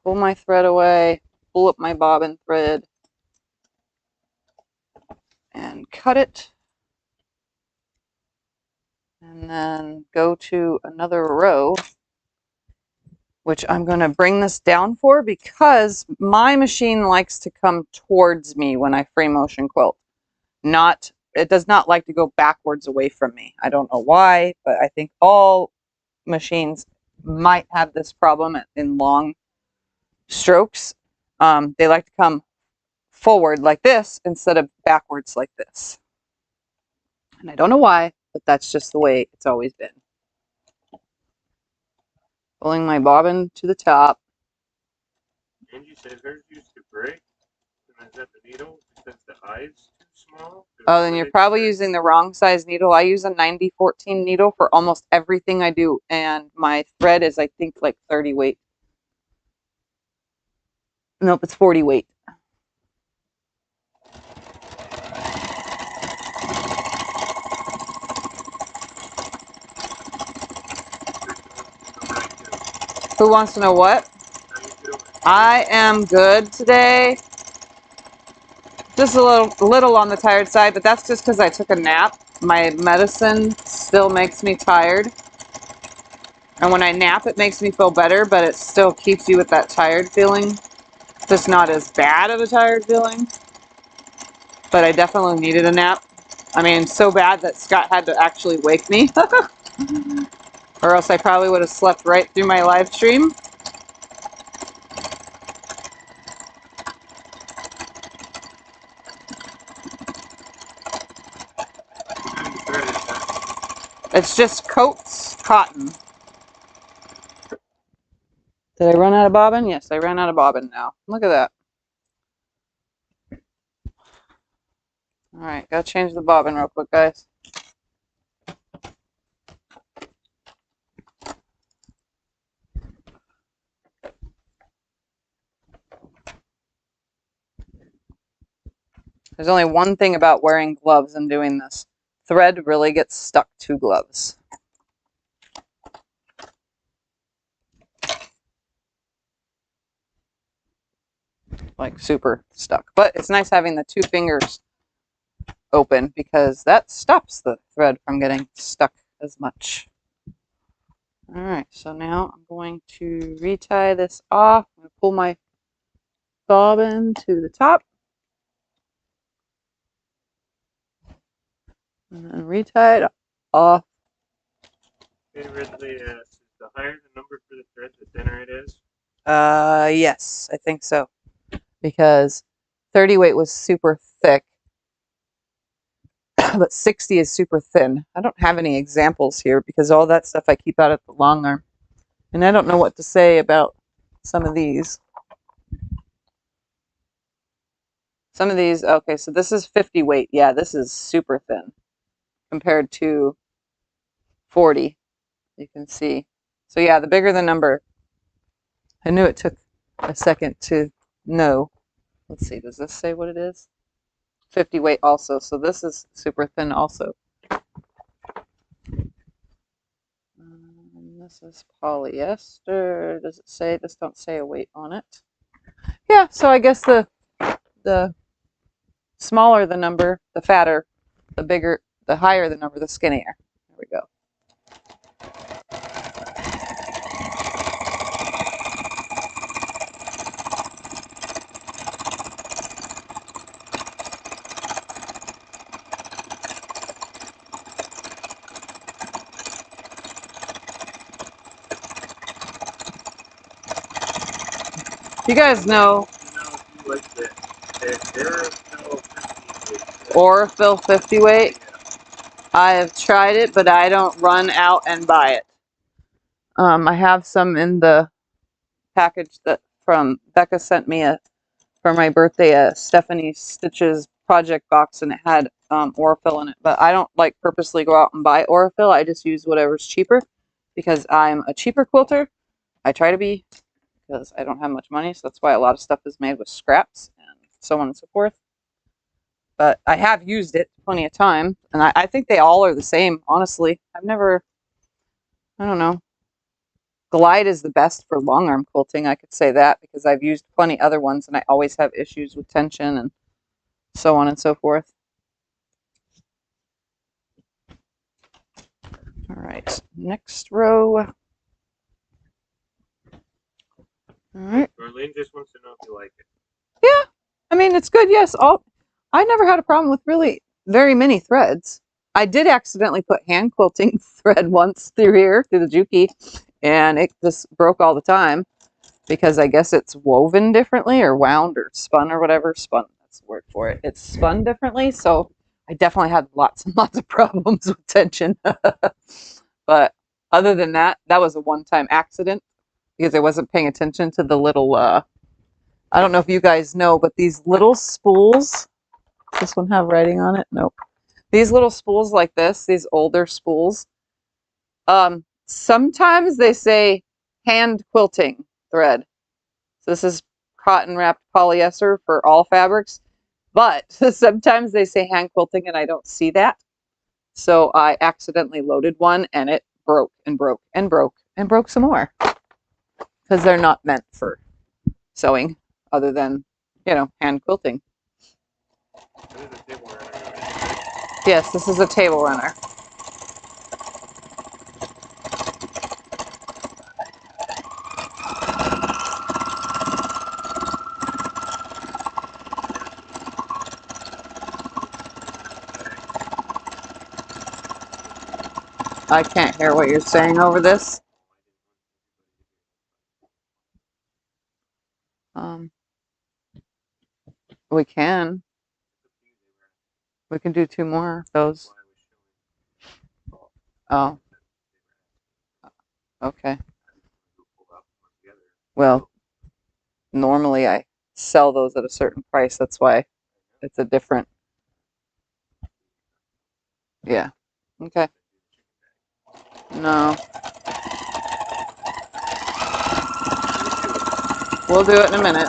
pull my thread away, pull up my bobbin thread, and cut it. And then go to another row, which I'm going to bring this down for because my machine likes to come towards me when I free motion quilt. It does not like to go backwards away from me. I don't know why, but I think all machines might have this problem in long strokes. They like to come forward like this instead of backwards like this. And I don't know why, but that's just the way it's always been. Pulling my bobbin to the top.
Angie said hers used to break. And is that the needle? Because the eye's too small?
Oh, then you're probably using the wrong size needle. I use a 90-14 needle for almost everything I do. And my thread is, I think, like 30 weight. Nope, it's 40 weight. Who wants to know what? I am good today. Just a little on the tired side, but that's just because I took a nap. My medicine still makes me tired. And when I nap, it makes me feel better, but it still keeps you with that tired feeling. Just not as bad of a tired feeling. But I definitely needed a nap. I mean, so bad that Scott had to actually wake me. Or else I probably would have slept right through my live stream. It's just Coats cotton. Did I run out of bobbin? Yes, I ran out of bobbin now. Look at that. All right, gotta change the bobbin real quick, guys. There's only one thing about wearing gloves and doing this. Thread really gets stuck to gloves. Like super stuck. But it's nice having the 2 fingers open because that stops the thread from getting stuck as much. All right, so now I'm going to retie this off. I'm going to pull my bobbin to the top. And then retie it off.
Okay, Ridley asks, is the higher the number for the thread, the thinner it is?
Yes, I think so. Because 30 weight was super thick, but 60 is super thin. I don't have any examples here because all that stuff I keep out at the long arm. And I don't know what to say about some of these. Some of these, okay, so this is 50 weight. Yeah, this is super thin compared to 40. You can see. So yeah, the bigger the number. I knew it took a second to know. Let's see, does this say what it is? 50 weight also. So this is super thin also. This is polyester. Does it say? This don't say a weight on it. Yeah, so I guess the smaller the number, the fatter, the bigger, the higher the number, the skinnier. There we go. You guys know Aurifil 50 weight. I have tried it, but I don't run out and buy it. I have some in the package that from Becca sent me for my birthday, a Stephanie Stitches project box, and it had Aurifil in it. But I don't like purposely go out and buy Aurifil. I just use whatever's cheaper because I'm a cheaper quilter. I try to be because I don't have much money, so that's why a lot of stuff is made with scraps and so on and so forth. But I have used it plenty of time, and I think they all are the same, honestly. I've never, I don't know. Glide is the best for long arm quilting, I could say that, because I've used plenty other ones, and I always have issues with tension and so on and so forth. All right, next row. All right.
Marlene just wants to know if you like it.
Yeah, I mean, it's good, yes. I never had a problem with really very many threads. I did accidentally put hand quilting thread once through here, through the Juki, and it just broke all the time because I guess it's woven differently or wound or spun or whatever. Spun, that's the word for it. It's spun differently, so I definitely had lots and lots of problems with tension. But other than that, that was a one-time accident because I wasn't paying attention to the little, I don't know if you guys know, but these little spools, does this one have writing on it? Nope. These little spools like this, these older spools, sometimes they say hand quilting thread. So this is cotton wrapped polyester for all fabrics, but sometimes they say hand quilting and I don't see that. So I accidentally loaded one and it broke and broke and broke and broke some more because they're not meant for sewing other than, you know, hand quilting. Yes, this is a table runner. I can't hear what you're saying over this. We can. We can do 2 more of those. Oh. Okay. Well, normally I sell those at a certain price. That's why it's a different Yeah. Okay. No. We'll do it in a minute.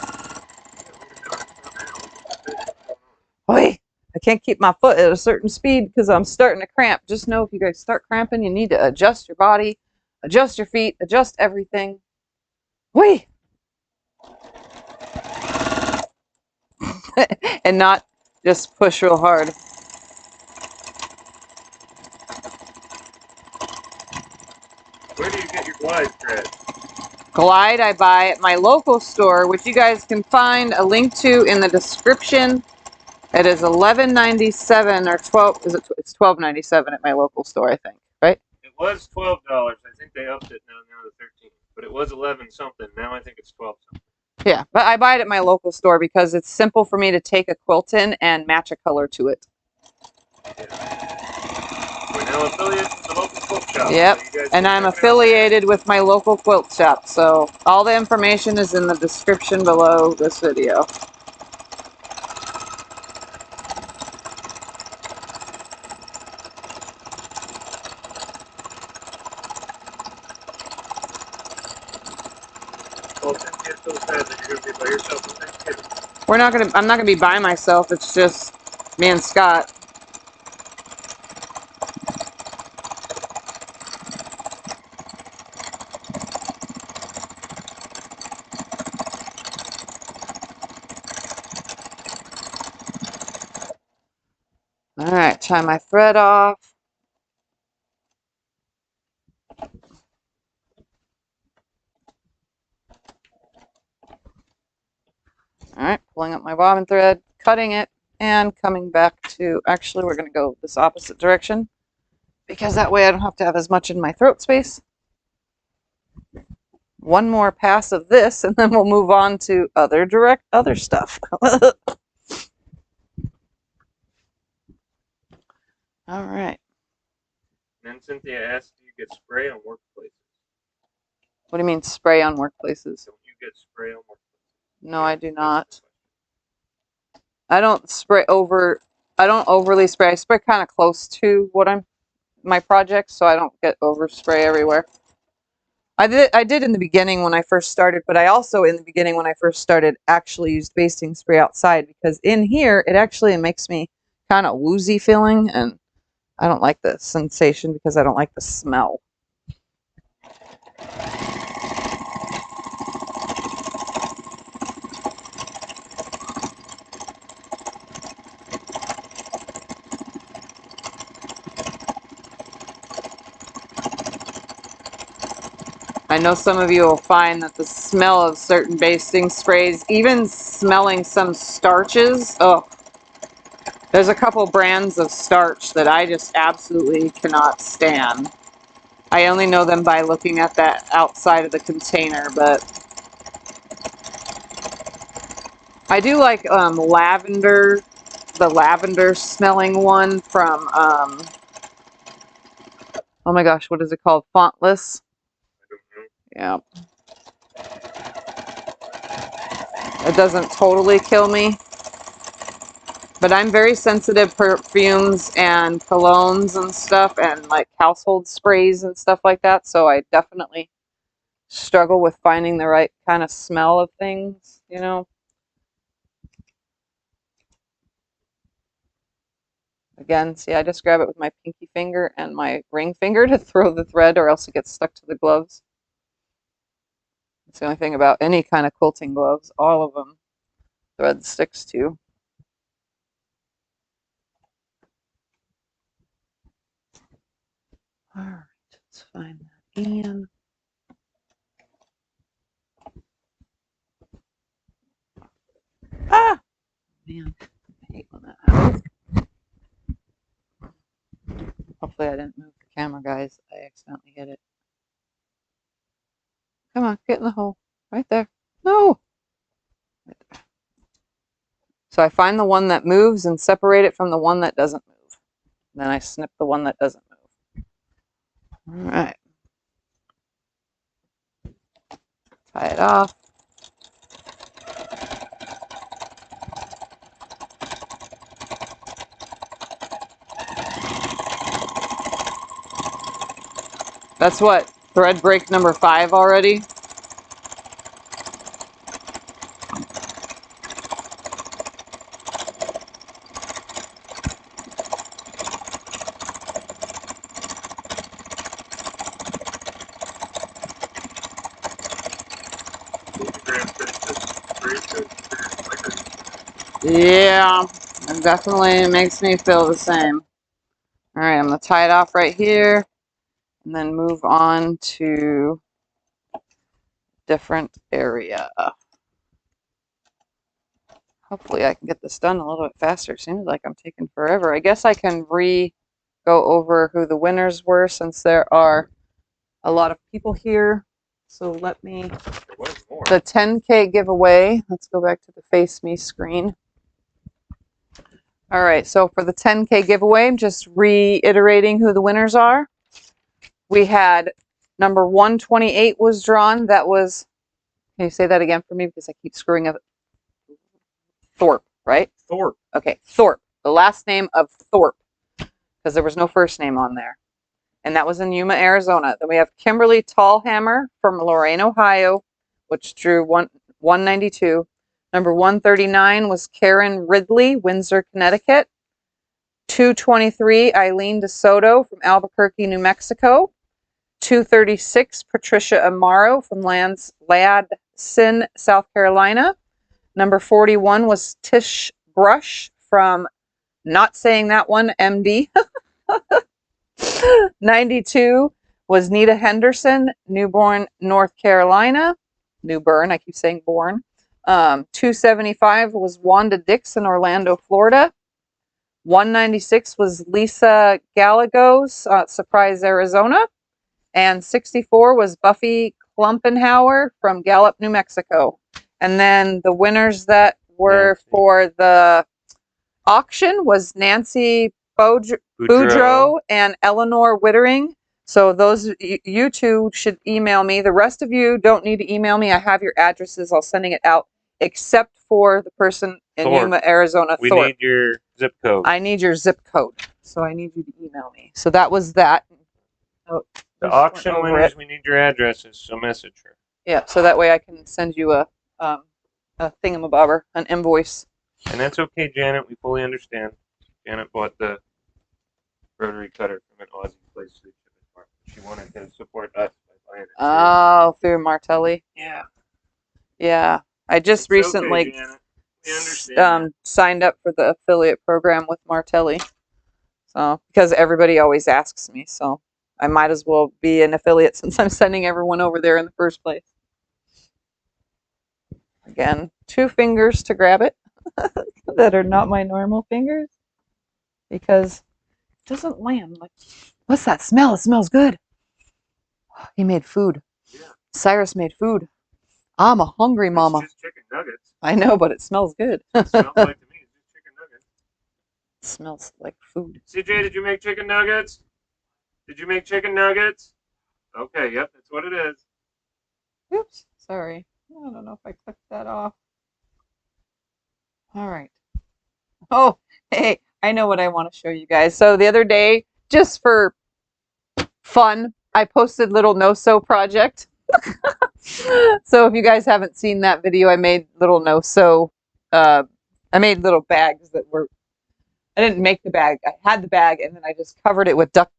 Oi! I can't keep my foot at a certain speed because I'm starting to cramp. Just know if you guys start cramping, you need to adjust your body, adjust your feet, adjust everything. Oi! And not just push real hard.
Where do you get your glides, Brad?
Glide I buy at my local store, which you guys can find a link to in the description. It is $11.97 or 12. Is it? It's $12.97 at my local store, I think. Right?
It was $12. I think they upped it now to 13. But it was 11 something. Now I think it's 12 something.
Yeah, but I buy it at my local store because it's simple for me to take a quilt in and match a color to it.
Yeah. We're now affiliated with the local quilt shop.
Yep,
So
and I'm affiliated with my local quilt shop, so all the information is in the description below this video.
Well, since you're so sad that you're going to be by yourself on Thanksgiving.
I'm not gonna be by myself, it's just me and Scott. Alright, tie my thread off. Alright, pulling up my bobbin thread, cutting it, and coming back to, actually we're going to go this opposite direction, because that way I don't have to have as much in my throat space. One more pass of this, and then we'll move on to other stuff. Alright.
And then Cynthia asked, do you get spray on workplaces?
What do you mean spray on workplaces?
Don't you get spray on workplaces?
No, I do not. I don't overly spray. I spray kind of close to my project, so I don't get over spray everywhere. I did in the beginning when I first started, but I also in the beginning when I first started actually used basting spray outside, because in here it actually makes me kind of woozy feeling, and I don't like the sensation because I don't like the smell. I know some of you will find that the smell of certain basting sprays, even smelling some starches, oh, there's a couple brands of starch that I just absolutely cannot stand. I only know them by looking at that outside of the container, but I do like lavender, the lavender smelling one from, oh my gosh, what is it called? Fontless? Yeah. It doesn't totally kill me, but I'm very sensitive perfumes and colognes and stuff, and like household sprays and stuff like that, so I definitely struggle with finding the right kind of smell of things, you know. Again, see, I just grab it with my pinky finger and my ring finger to throw the thread, or else it gets stuck to the gloves. It's the only thing about any kind of quilting gloves, all of them, thread sticks to. All right, let's find that in. Ah! Man, I hate when that happens. Hopefully I didn't move the camera, guys. I accidentally hit it. Come on, get in the hole. Right there. No! Right there. So I find the one that moves and separate it from the one that doesn't move. Then I snip the one that doesn't move. All right. Tie it off. That's what, thread break number 5 already? Yeah, it definitely makes me feel the same. All right, I'm going to tie it off right here and then move on to different area. Hopefully I can get this done a little bit faster. It seems like I'm taking forever. I guess I can go over who the winners were since there are a lot of people here. So let me, the 10K giveaway, let's go back to the Face Me screen. All right, so for the 10K giveaway, I'm just reiterating who the winners are. We had number 128 was drawn. That was, can you say that again for me? Because I keep screwing up. Thorpe, right?
Thorpe.
Okay, Thorpe. The last name of Thorpe, because there was no first name on there. And that was in Yuma, Arizona. Then we have Kimberly Tallhammer from Lorain, Ohio, which drew 192. Number 139 was Karen Ridley, Windsor, Connecticut. 223, Eileen DeSoto from Albuquerque, New Mexico. 236, Patricia Amaro from Ladson, South Carolina. Number 41 was Tish Brush from, not saying that one, MD. 92 was Nita Henderson, Newborn, North Carolina. Newbern, I keep saying born. 275 was Wanda Dixon, Orlando, Florida. 196 was Lisa Gallegos, Surprise, Arizona. And 64 was Buffy Klumpenhauer from Gallup, New Mexico. And then the winners that were for the auction was Nancy Boudreau and Eleanor Wittering. So those, you two should email me. The rest of you don't need to email me. I have your addresses. I'll sending it out, except for the person in Yuma, Arizona.
We need your zip code.
I need your zip code. So I need you to email me. So that was that. Oh,
the auction winners, we need your addresses, so message her.
Yeah, so that way I can send you a thingamabobber, an invoice.
And that's okay, Janet. We fully understand. Janet bought the rotary cutter from an Aussie place. She wanted to support us by buying it.
Oh, through Martelli.
Yeah.
Yeah. I just recently signed up for the affiliate program with Martelli. So, because everybody always asks me, so I might as well be an affiliate since I'm sending everyone over there in the first place. Again, 2 fingers to grab it that are not my normal fingers because it doesn't land. Like, what's that smell? It smells good. He made food. Yeah. Cyrus made food. I'm a hungry mama.
It's just chicken nuggets.
I know, but it smells good.
It smells like to me. It's just chicken nuggets.
It smells like food.
CJ, did you make chicken nuggets? Did you make chicken nuggets? Okay, yep, that's what it is.
Oops, sorry. I don't know if I clicked that off. All right. Oh, hey, I know what I want to show you guys. So the other day, just for fun, I posted little no-sew project. So if you guys haven't seen that video, I made little no-sew. I made little bags that were. I didn't make the bag. I had the bag, and then I just covered it with duct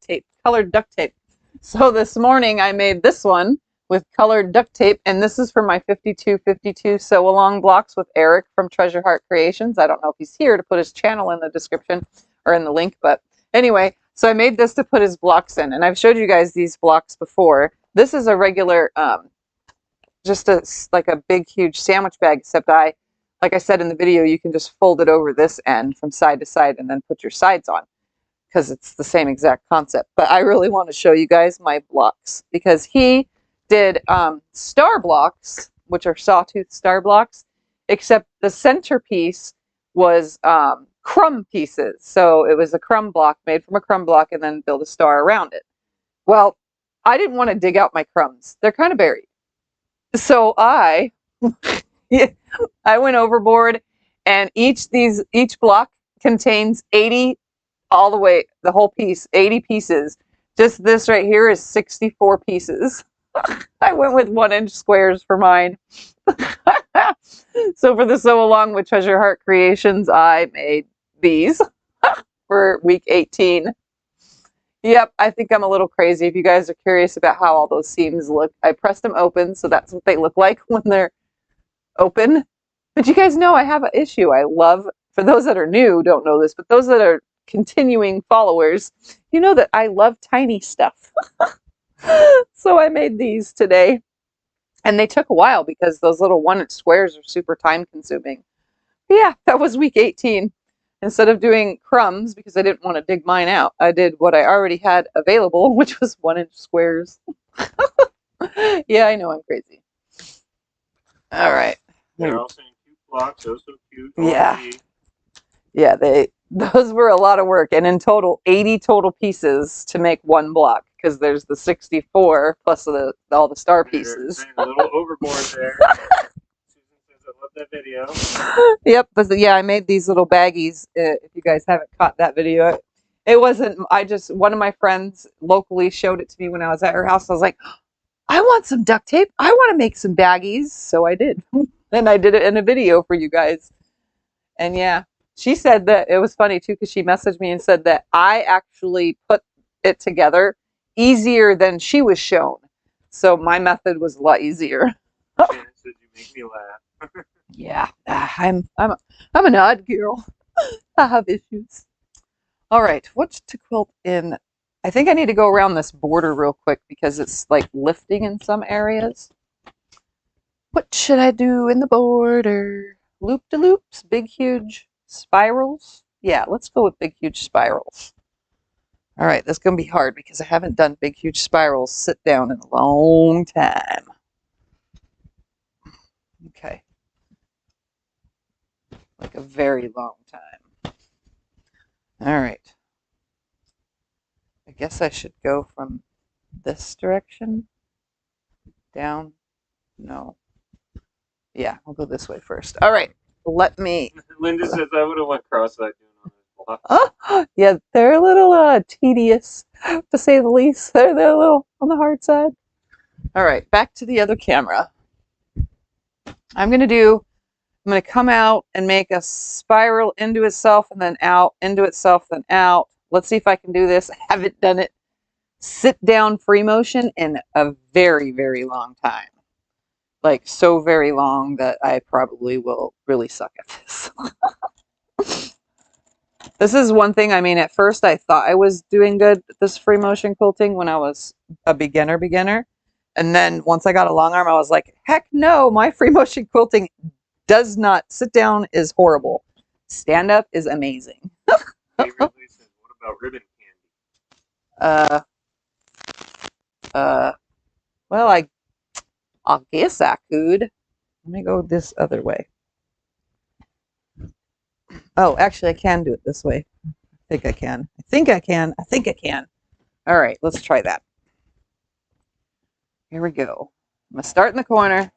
tape, colored duct tape. So this morning I made this one with colored duct tape, and this is for my 5252 sew along blocks with Eric from Treasure Heart Creations. I don't know if he's here to put his channel in the description or in the link, but anyway, so I made this to put his blocks in, and I've showed you guys these blocks before. This is a regular, just like a big, huge sandwich bag, except like I said in the video, you can just fold it over this end from side to side and then put your sides on because it's the same exact concept. But I really want to show you guys my blocks because he did star blocks, which are sawtooth star blocks, except the centerpiece was crumb pieces. So it was a crumb block made from a crumb block and then build a star around it. Well, I didn't want to dig out my crumbs. They're kind of buried. So I went overboard, and each block contains 80 all the way, the whole piece, 80 pieces Just this right here is 64 pieces. I went with 1-inch squares for mine. So for the Sew Along with Treasure Heart Creations, I made these for week 18. Yep, I think I'm a little crazy. If you guys are curious about how all those seams look, I pressed them open, so that's what they look like when they're open. But you guys know I have an issue. I love, for those that are new, don't know this, but those that are continuing followers, you know that I love tiny stuff. So I made these today. And they took a while because those little 1-inch squares are super time consuming. But yeah, that was week 18. Instead of doing crumbs, because I didn't want to dig mine out, I did what I already had available, which was 1-inch squares. Yeah, I know I'm crazy. All right.
They're also in cute blocks. Those so cute.
Yeah. Yeah, those were a lot of work. And in total, 80 total pieces to make one block, because there's the 64 plus all the star pieces.
A little overboard there. I love that video.
Yep, but yeah, I made these little baggies. If you guys haven't caught that video, it wasn't. One of my friends locally showed it to me when I was at her house. I was like, I want some duct tape. I want to make some baggies. So I did, and I did it in a video for you guys. And yeah, she said that it was funny too, because she messaged me and said that I actually put it together easier than she was shown. So my method was a lot easier.
Shannon said you make me laugh.
Yeah, I'm an odd girl. I have issues. All right, what's to quilt in? I think I need to go around this border real quick because it's like lifting in some areas. What should I do in the border? Loop-de-loops, big huge spirals. Yeah, let's go with big huge spirals. All right, that's gonna be hard because I haven't done big huge spirals sit down in a long time. Okay. Like a very long time. All right. I guess I should go from this direction down. No. Yeah, I'll go this way first. All right. Let me.
Linda says I would have went cross-eyed doing all this block.
Oh, yeah, they're a little tedious, to say the least. They're a little on the hard side. All right, back to the other camera. I'm going to come out and make a spiral into itself and then out, into itself, then out. Let's see if I can do this. I haven't done it sit down free motion in a very, very long time. Like so very long that I probably will really suck at this. This is one thing, I mean, at first I thought I was doing good at this free motion quilting when I was a beginner. And then once I got a long arm, I was like, heck no, my free motion quilting does not. Sit down is horrible. Stand up is amazing.
What about ribbon candy?
Well, I guess I could. Let me go this other way. Oh, actually, I can do it this way. I think I can. I think I can. I think I can. All right, let's try that. Here we go. I'm going to start in the corner.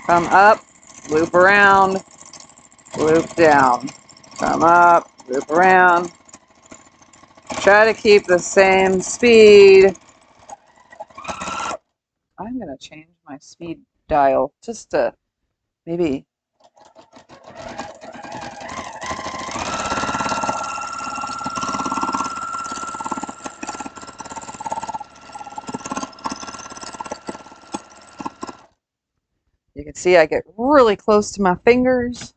Come up, loop around, loop down. Come up, loop around. Try to keep the same speed. I'm going to change my speed dial just to maybe. You can see I get really close to my fingers.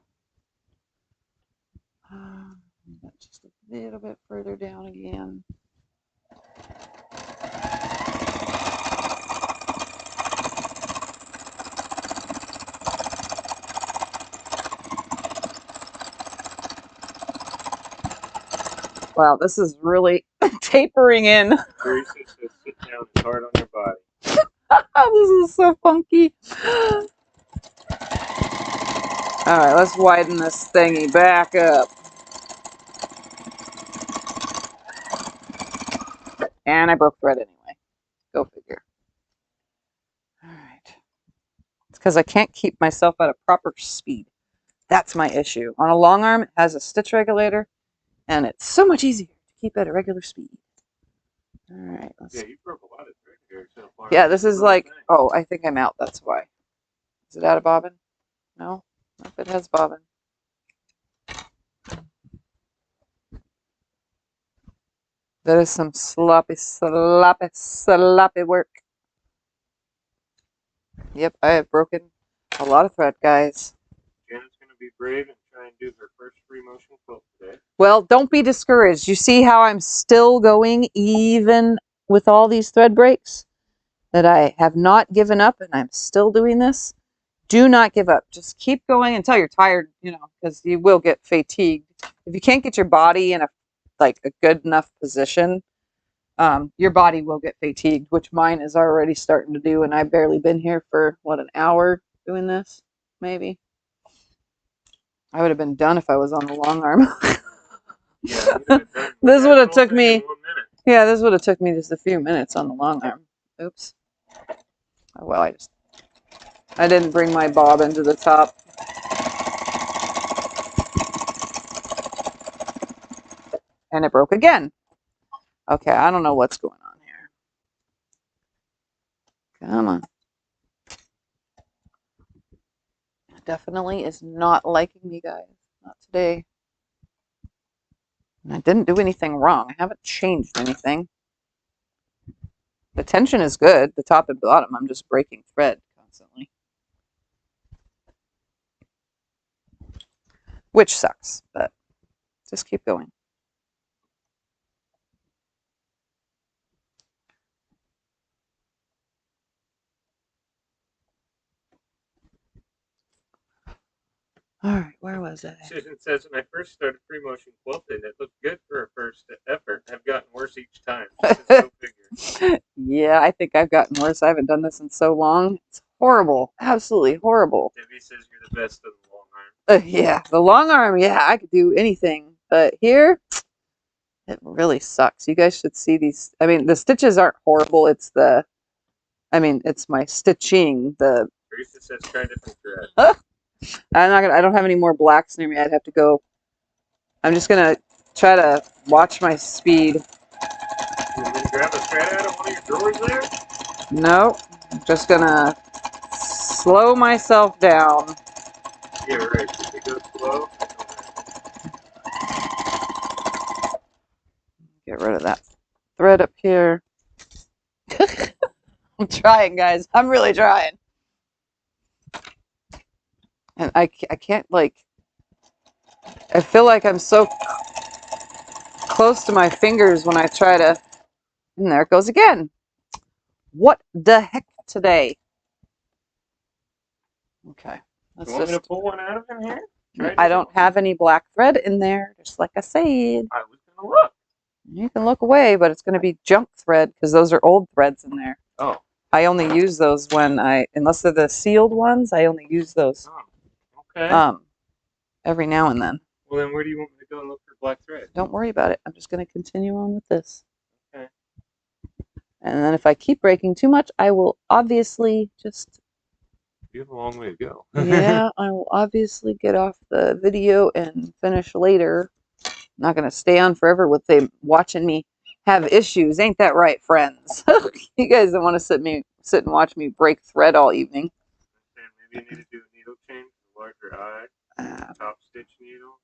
Just a little bit further down again. Wow, this is really tapering in.
Teresa says sit down, it's hard on your body.
This is so funky. All right, let's widen this thingy back up. And I broke thread anyway. Go figure. All right. It's because I can't keep myself at a proper speed. That's my issue. On a long arm, it has a stitch regulator, and it's so much easier to keep at a regular speed. All right.
Yeah, you broke a lot of thread here so far.
Yeah, this is like, oh, I think I'm out. That's why. Is it out of bobbin? No. Nope, it has bobbin. That is some sloppy, sloppy, sloppy work. Yep, I have broken a lot of thread, guys.
Janet's going to be brave and try and do her first free motion quilt today.
Well, don't be discouraged. You see how I'm still going even with all these thread breaks? That I have not given up and I'm still doing this? Do not give up. Just keep going until you're tired, you know, because you will get fatigued. If you can't get your body in a good enough position, your body will get fatigued, which mine is already starting to do, and I've barely been here for, what, an hour doing this, maybe? I would have been done if I was on the long arm.
Yeah,
this would have took me, yeah, this would have took me just a few minutes on the long arm. Oops. Oh, well, I didn't bring my bobbin to the top. And it broke again. Okay, I don't know what's going on here. Come on. Definitely is not liking me, guys. Not today. And I didn't do anything wrong. I haven't changed anything. The tension is good, the top and bottom. I'm just breaking thread constantly. Which sucks, but just keep going. All right, where was I?
Susan says, when I first started free motion quilting, it looked good for a first effort. I've gotten worse each time. Go figure.
Yeah, I think I've gotten worse. I haven't done this in so long. It's horrible. Absolutely horrible.
Debbie says you're the best of the long arm.
Yeah, the long arm, yeah, I could do anything. But here, it really sucks. You guys should see these. I mean, the stitches aren't horrible. It's it's my stitching.
Teresa says try different thread.
I don't have any more blacks near me. I'd have to go. I'm just gonna try to watch my speed.
You want me to grab a thread out of one of your drawers there?
No, I'm just gonna slow myself down.
Yeah, right. If it goes slow.
Get rid of that thread up here. I'm trying, guys. I'm really trying. And I can't, like, I feel like I'm so close to my fingers when I try to, and there it goes again. What the heck today? Okay.
You want me to pull one out of in here?
I don't have any black thread in there, just like I said.
I was going to look.
You can look away, but it's going to be junk thread because those are old threads in there.
Oh.
I only use those when unless they're the sealed ones, I only use those.
Oh. Okay.
Every now and then.
Well, then where do you want me to go and look for black thread?
Don't worry about it. I'm just going to continue on with this.
Okay.
And then if I keep breaking too much, I will obviously just...
You have a long way to go.
Yeah, I will obviously get off the video and finish later. I'm not going to stay on forever with them watching me have issues. Ain't that right, friends? You guys don't want to sit and watch me break thread all evening.
Maybe you need to do a needle change, larger eye, top stitch needle.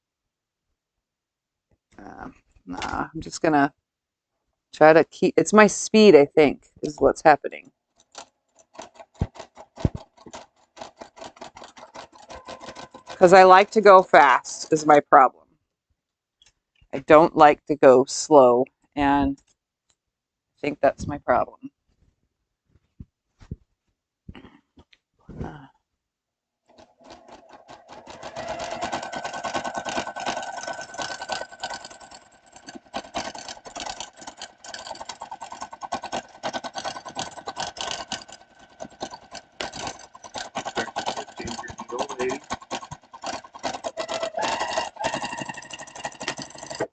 Nah, I'm just going to try to keep... It's my speed, I think, is what's happening. Because I like to go fast is my problem. I don't like to go slow, and I think that's my problem.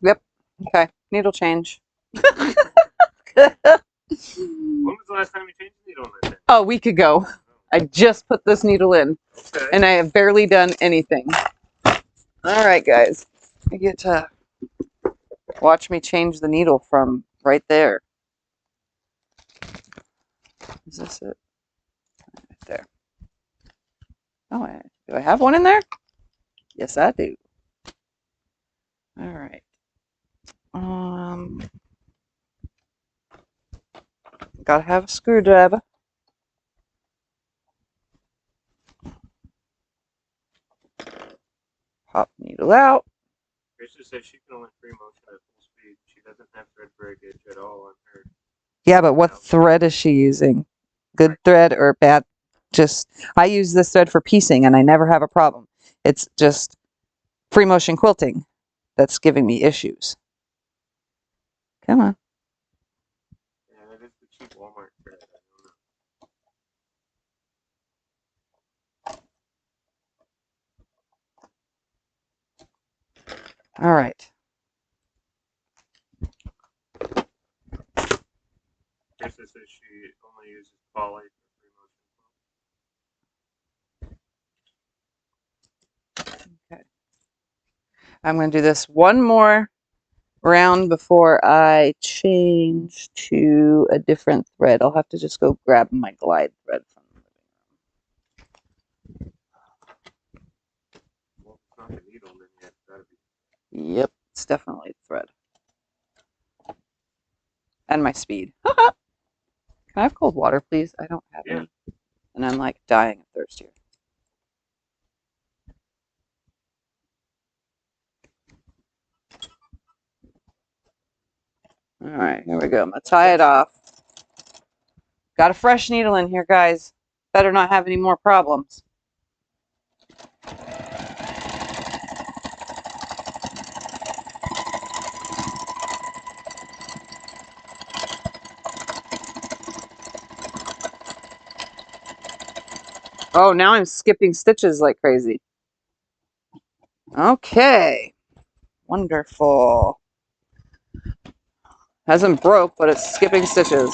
Yep. Okay. Needle change.
When was the last time you changed the needle on that thing?
A week ago. I just put this needle in.
Okay.
And I have barely done anything. All right, guys. You get to watch me change the needle from right there. Is this it? Right there. Oh, do I have one in there? Yes, I do. All right. Gotta have a screwdriver. Pop needle out.
Teresa says she can only free motion at full speed. She doesn't have thread breakage at all on her.
Yeah, but what thread is she using? Good thread or bad? Just, I use this thread for piecing and I never have a problem. It's just free motion quilting that's giving me issues. Come on.
Yeah, that is the cheap Walmart thread. I don't know.
All right.
Teresa says she only uses poly for free motion.
Okay. I'm going to do this one more round before I change to a different thread. I'll have to just go grab my glide thread from the living room.
Well, it's not the needle, then yeah, it's gotta be.
Yep, it's definitely thread. And my speed. Can I have cold water, please? I don't have any. And I'm like dying of thirst here. All right, here we go. I'm going to tie it off. Got a fresh needle in here, guys. Better not have any more problems. Oh, now I'm skipping stitches like crazy. Okay. Wonderful. Hasn't broke, but it's skipping stitches.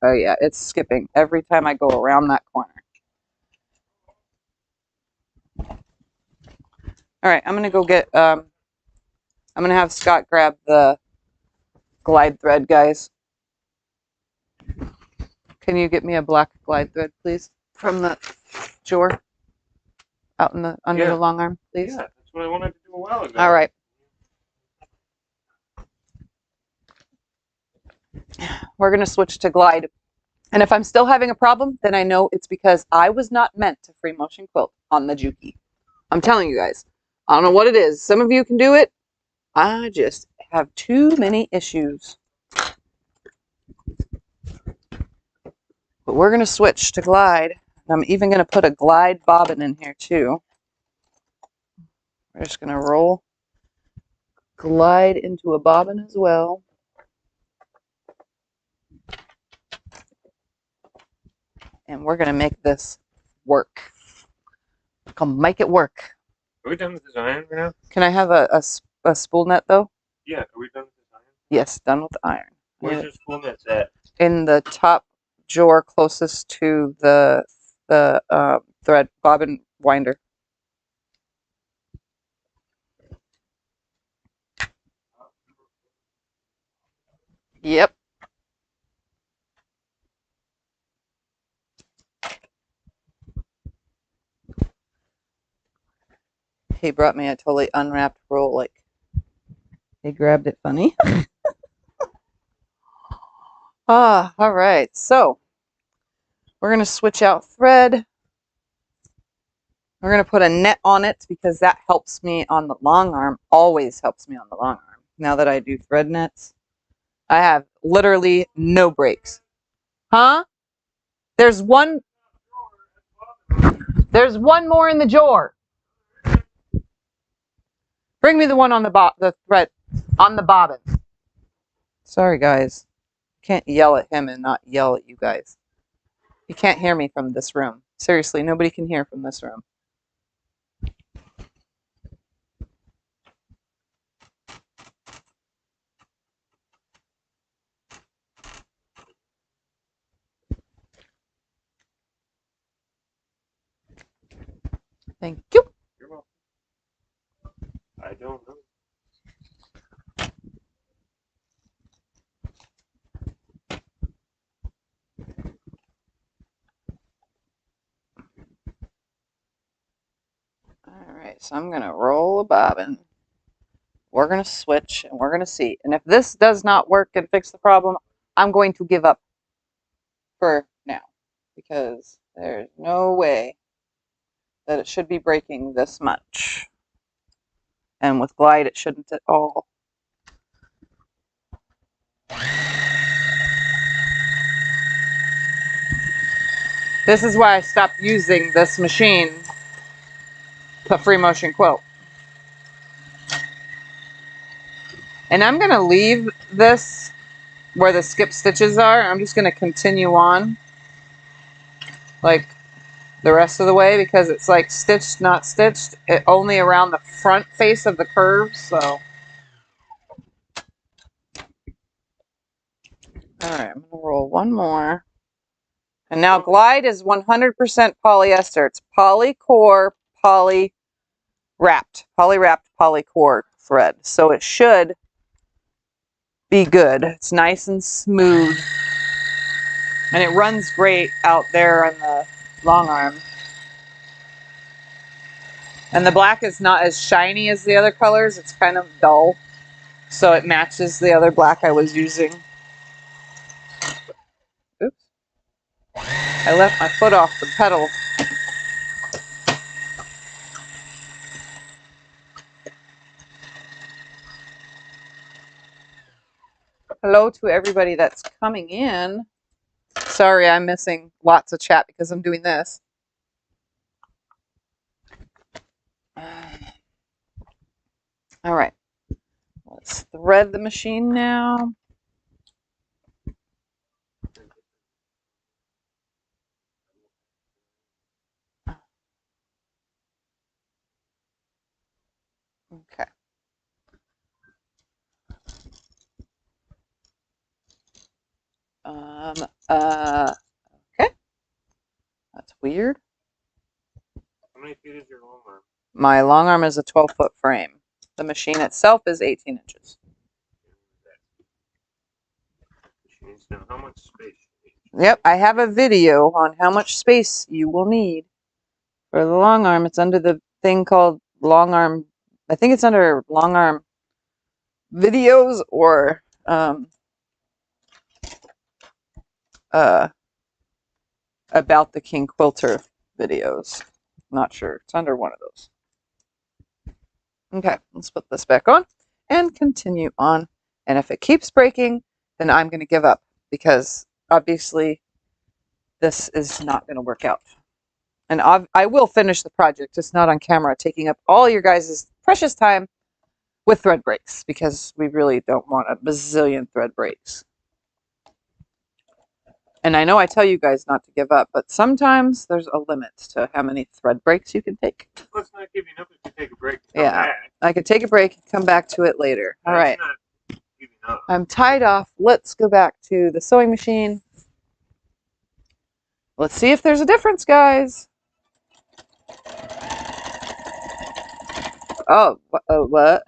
Oh yeah, it's skipping every time I go around that corner. All right, I'm going to go get, I'm going to have Scott grab the glide thread, guys. Can you get me a black glide thread, please? From the drawer out in the, under the long arm, please?
Yeah, that's what I wanted to do a while ago.
All right. We're going to switch to glide. And if I'm still having a problem, then I know it's because I was not meant to free motion quilt on the Juki. I'm telling you guys, I don't know what it is. Some of you can do it. I just have too many issues. But we're going to switch to glide. I'm even going to put a glide bobbin in here too. We're just going to roll glide into a bobbin as well. And we're going to make this work. Come make it work.
Are we done with this iron right now?
Can I have a spool net though?
Yeah, are we done with this iron?
Yes, done with the iron.
Where's your spool net at?
In the top drawer closest to the thread bobbin winder. Yep. He brought me a totally unwrapped roll, like he grabbed it funny. All right. So we're going to switch out thread. We're going to put a net on it because that helps me on the long arm, always helps me on the long arm. Now that I do thread nets, I have literally no breaks. Huh? There's one more in the drawer. Bring me the one on the thread on the bobbin. Sorry, guys. Can't yell at him and not yell at you guys. You can't hear me from this room. Seriously, nobody can hear from this room. Thank you.
You're welcome. I don't know.
So I'm going to roll a bobbin. We're going to switch and we're going to see. And if this does not work and fix the problem, I'm going to give up for now because there's no way that it should be breaking this much. And with Glide, it shouldn't at all. This is why I stopped using this machine, the free motion quilt. And I'm going to leave this where the skip stitches are. I'm just going to continue on like the rest of the way because it's like stitched, not stitched, only around the front face of the curve. So, all right, I'm going to roll one more. And now Glide is 100% polyester. It's polycore, poly wrapped polycore thread. So it should be good. It's nice and smooth. And it runs great out there on the long arm. And the black is not as shiny as the other colors. It's kind of dull. So it matches the other black I was using. Oops. I left my foot off the pedal. Hello to everybody that's coming in. Sorry, I'm missing lots of chat because I'm doing this. All right. Let's thread the machine now. Okay. Okay. That's weird.
How many feet is your long arm?
My long arm is a 12-foot frame. The machine itself is 18 inches.
Now, how much space?
Yep, I have a video on how much space you will need for the long arm. It's under the thing called long arm. I think it's under long arm videos or about the King Quilter videos. Not sure. It's under one of those. Okay, let's put this back on and continue on. And if it keeps breaking, then I'm going to give up because obviously this is not going to work out. And I will finish the project, just not on camera, taking up all your guys' precious time with thread breaks because we really don't want a bazillion thread breaks. And I know I tell you guys not to give up, but sometimes there's a limit to how many thread breaks you can take.
Well, it's not giving up if you take a break.
Yeah, I could take a break and come back to it later. All right.
Not giving up.
I'm tied off. Let's go back to the sewing machine. Let's see if there's a difference, guys. Oh, what?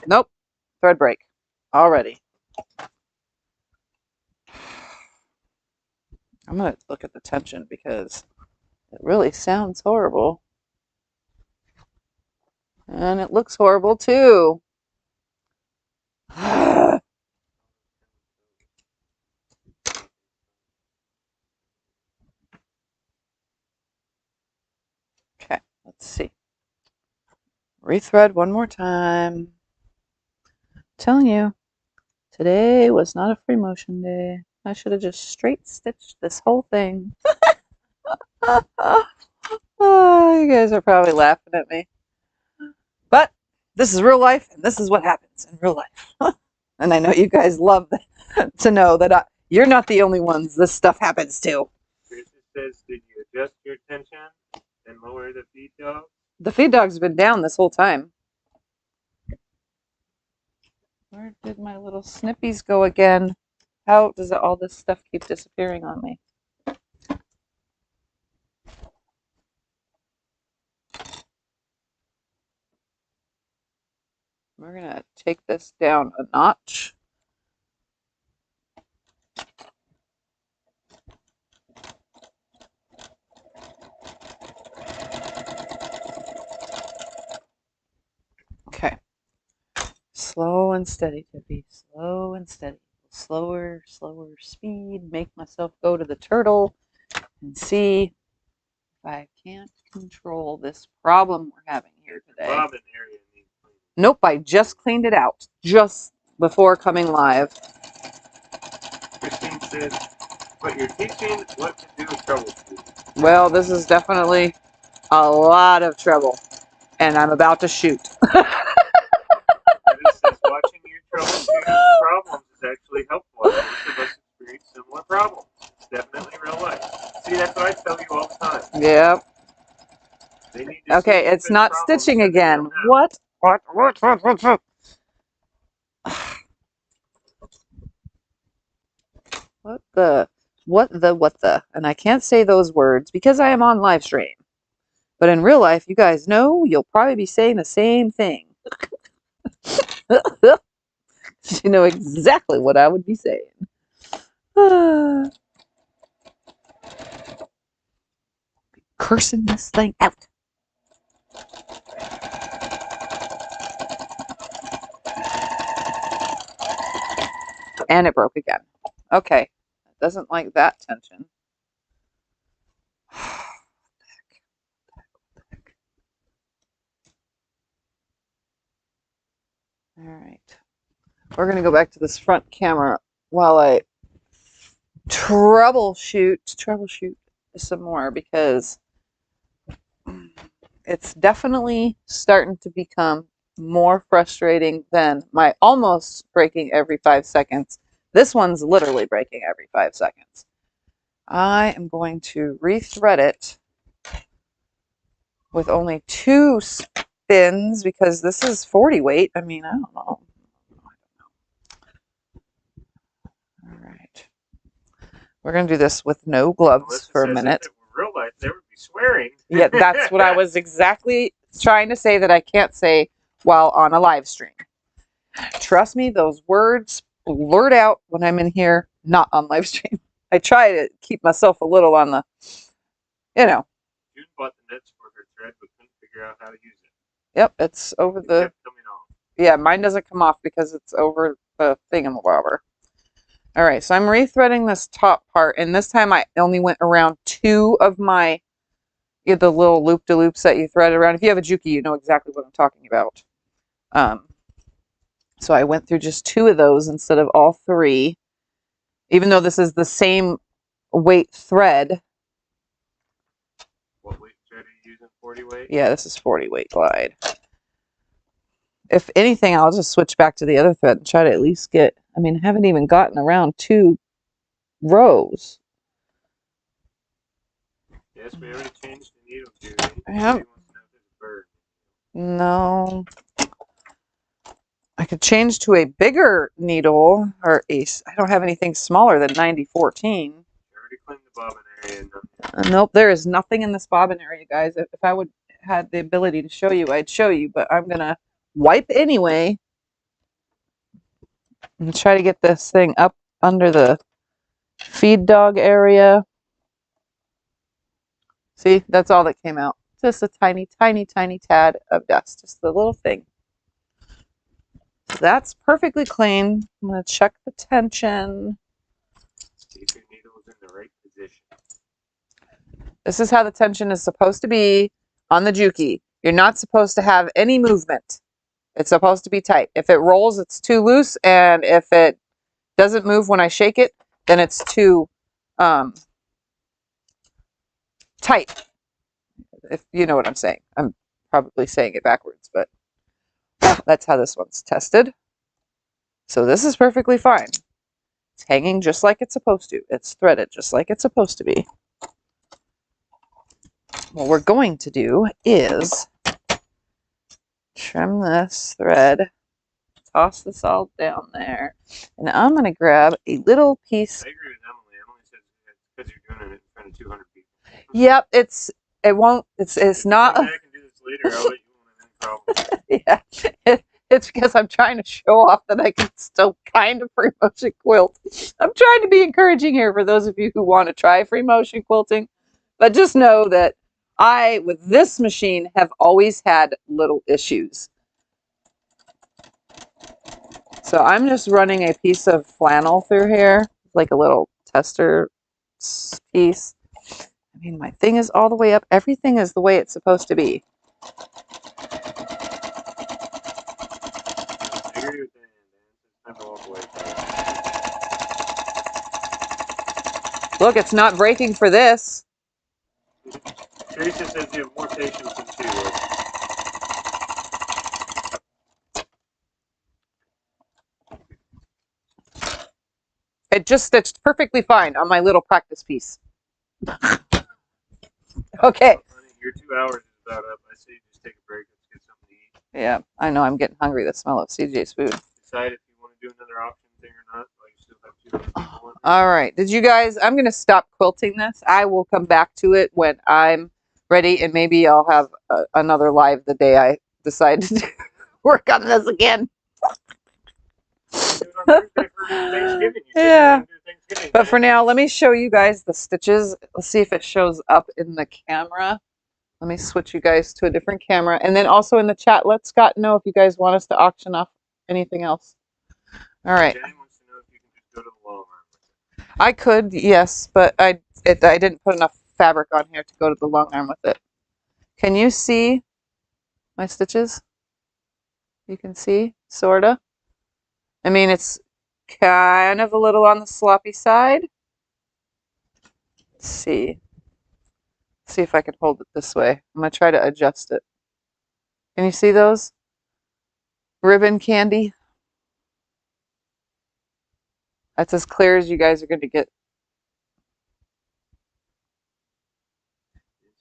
Nope. Thread break. Already. I'm going to look at the tension because it really sounds horrible. And it looks horrible too. Okay, let's see. Rethread one more time. I'm telling you, today was not a free motion day. I should have just straight stitched this whole thing. Oh, you guys are probably laughing at me. But this is real life, and this is what happens in real life. And I know you guys love to know that you're not the only ones this stuff happens to.
It says, did you adjust your tension and lower the feed dog?
The feed dog's been down this whole time. Where did my little snippies go again? How does all this stuff keep disappearing on me? We're going to take this down a notch. Okay. Slow and steady, Tiffy. Slow and steady. Slower, slower speed. Make myself go to the turtle and see if I can't control this problem we're having here today.
Bobbin area needs cleaning.
Nope, I just cleaned it out just before coming live.
Christine said, but you're teaching what to do with troubleshooting.
Well, this is definitely a lot of trouble, and I'm about to shoot.
Dennis says, watching your troubleshooting problems is actually helpful. Most of us experience similar problems. It's definitely real life. See, that's what I tell you all the time.
Yep.
They need to
Okay, it's not stitching again. What? What the? And I can't say those words because I am on live stream. But in real life, you guys know you'll probably be saying the same thing. You know exactly what I would be saying. Cursing this thing out. And it broke again. Okay. It doesn't like that tension. All right. We're going to go back to this front camera while I troubleshoot some more, because it's definitely starting to become more frustrating than my almost breaking every 5 seconds. This one's literally breaking every 5 seconds. I am going to rethread it with only 2 spins because this is 40 weight. I mean, I don't know. All right. We're going to do this with no gloves for a minute.
If it were real life, they would be swearing.
Yeah, that's what I was exactly trying to say that I can't say while on a live stream. Trust me, those words blurt out when I'm in here, not on live stream. I try to keep myself a little on the, you know.
June bought the nets for her thread, but couldn't figure out how to use it.
Yep, it's over the.
Kept coming off.
Yeah, mine doesn't come off because it's over the thingamabobber. All right, so I'm rethreading this top part, and this time I only went around 2 of my, the little loop-de-loops that you thread around. If you have a Juki, you know exactly what I'm talking about. So I went through just 2 of those instead of all 3, even though this is the same weight thread.
What weight thread are you using? 40 weight?
Yeah, this is 40 weight glide. If anything, I'll just switch back to the other thread and try to at least get, I mean, I haven't even gotten around 2 rows.
Yes, we already changed the needle, Judy.
Yep. No. I could change to a bigger needle, or I don't have anything smaller than 9014.
You already cleaned the bobbin area.
Nope, there is nothing in this bobbin area, guys. If I would had the ability to show you, I'd show you, but I'm going to wipe anyway and try to get this thing up under the feed dog area. See, that's all that came out. Just a tiny, tiny, tiny tad of dust. Just the little thing. So that's perfectly clean. I'm going to check the tension.
See if your needle is in the right position.
This is how the tension is supposed to be on the Juki. You're not supposed to have any movement. It's supposed to be tight. If it rolls, it's too loose, and if it doesn't move when I shake it, then it's too tight. If you know what I'm saying. I'm probably saying it backwards, but that's how this one's tested. So this is perfectly fine. It's hanging just like it's supposed to. It's threaded just like it's supposed to be. What we're going to do is trim this thread, toss this all down there, and I'm going to grab a little piece.
I agree with Emily. Emily says it's because you're doing it in front of 200 people.
Yep, it's not.
I can do this later. I'll let you know any problem.
Yeah, It's because I'm trying to show off that I can still kind of free motion quilt. I'm trying to be encouraging here for those of you who want to try free motion quilting. But just know that I, with this machine, have always had little issues. So I'm just running a piece of flannel through here, like a little tester piece. I mean, my thing is all the way up. Everything is the way it's supposed to be. Look, it's not breaking for this.
Teresa says you have more patience than she would.
It just stitched perfectly fine on my little practice piece. Okay.
Your 2 hours is about up. I say you just take a break. Let's get something to eat.
Yeah, I know. I'm getting hungry. The smell of CJ's food.
Decide if you want to do another option thing or not. While you still have 2 people.
All right. Did you guys? I'm going to stop quilting this. I will come back to it when I'm ready, and maybe I'll have another live the day I decide to work on this again. Yeah. But for now, let me show you guys the stitches. Let's see if it shows up in the camera. Let me switch you guys to a different camera. And then also in the chat, let Scott know if you guys want us to auction off anything else. All right.
Jenny wants to know if you can just go to the long arm.
I could, yes, but I didn't put enough fabric on here to go to the long arm with it. Can you see my stitches? You can see, sorta. I mean, it's kind of a little on the sloppy side. Let's see. Let's see if I can hold it this way. I'm going to try to adjust it. Can you see those? Ribbon candy. That's as clear as you guys are going to get.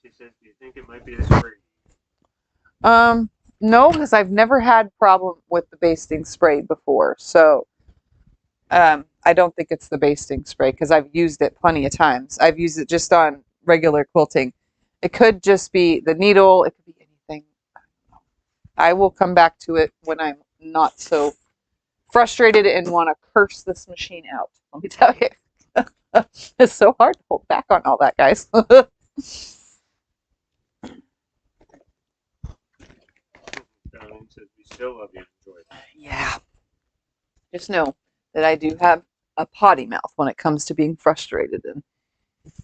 She says, do you think it might be a spray?
No, because I've never had problem with the basting spray before. So I don't think it's the basting spray because I've used it plenty of times. I've used it just on regular quilting. It could just be the needle. It could be anything. I will come back to it when I'm not so frustrated and want to curse this machine out. Let me tell you. It's so hard to hold back on all that, guys.
We still love you. Enjoy.
Yeah. Just know that I do have a potty mouth when it comes to being frustrated, and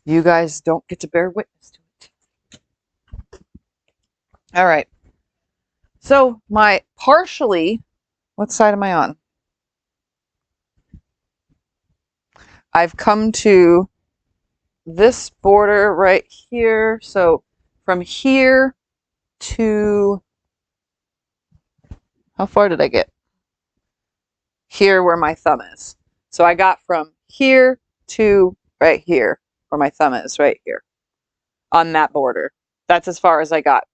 you guys don't get to bear witness to it. All right. So my partially, what side am I on? I've come to this border right here. So from here to, how far did I get? Here where my thumb is. So I got from here to right here where my thumb is, right here on that border. That's as far as I got.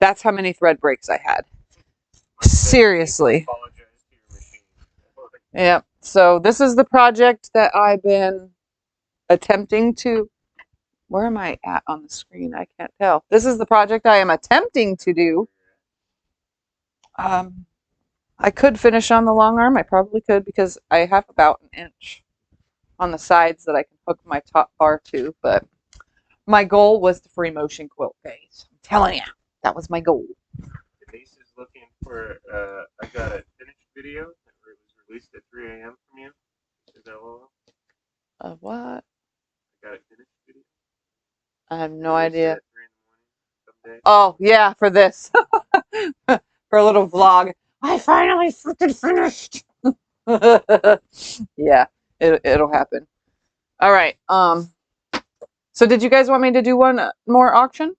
That's how many thread breaks I had. Seriously. Yeah. So this is the project that I've been attempting to, where am I at on the screen? I can't tell. This is the project I am attempting to do. I could finish on the long arm. I probably could because I have about an inch on the sides that I can hook my top bar to, but my goal was the free motion quilt, guys. I'm telling you, that was my goal.
Denise is looking for, I got a finished video that was released at 3 a.m. from you. Is that all?
What?
I got a finished video.
I have no idea.
At 3 in the morning, someday.
Oh, yeah, for this. For a little vlog. I finally freaking finished. Yeah, it'll happen. All right. So did you guys want me to do one more auction?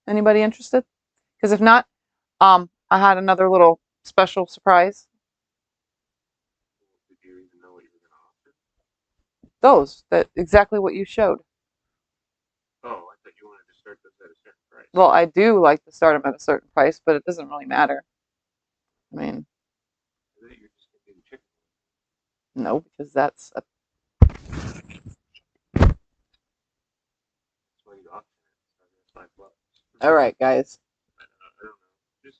Anybody interested? Because if not, I had another little special surprise.
Did you even know what you were going to auction?
Those, that exactly what you showed.
Oh, I thought you wanted to start those at a certain price.
Well, I do like to start them at a certain price, but it doesn't really matter. I mean,
I thought you were just going to do the chicken.
no, because that's a...
That's why you auction it. $5.
All right, guys.
I don't know. Just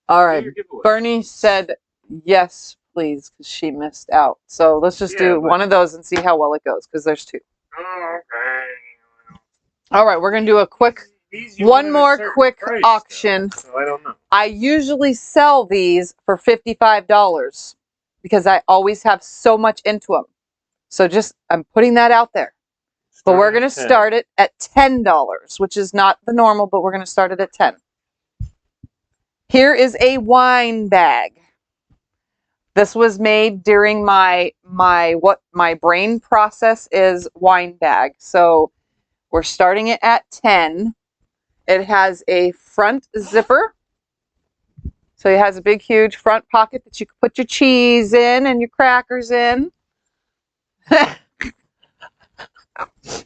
All
Do
right.
your giveaway.
Bernie said yes, please, because she missed out. So let's just do one of those and see how well it goes, because there's two.
Okay.
All right, we're going to do a quick, one more quick auction.
So I don't know.
I usually sell these for $55 because I always have so much into them. So just, I'm putting that out there. But we're going to start it at $10, which is not the normal, but we're going to start it at 10. Here is a wine bag. This was made during what my brain process is wine bag. So we're starting it at 10. It has a front zipper. So it has a big, huge front pocket that you can put your cheese in and your crackers in.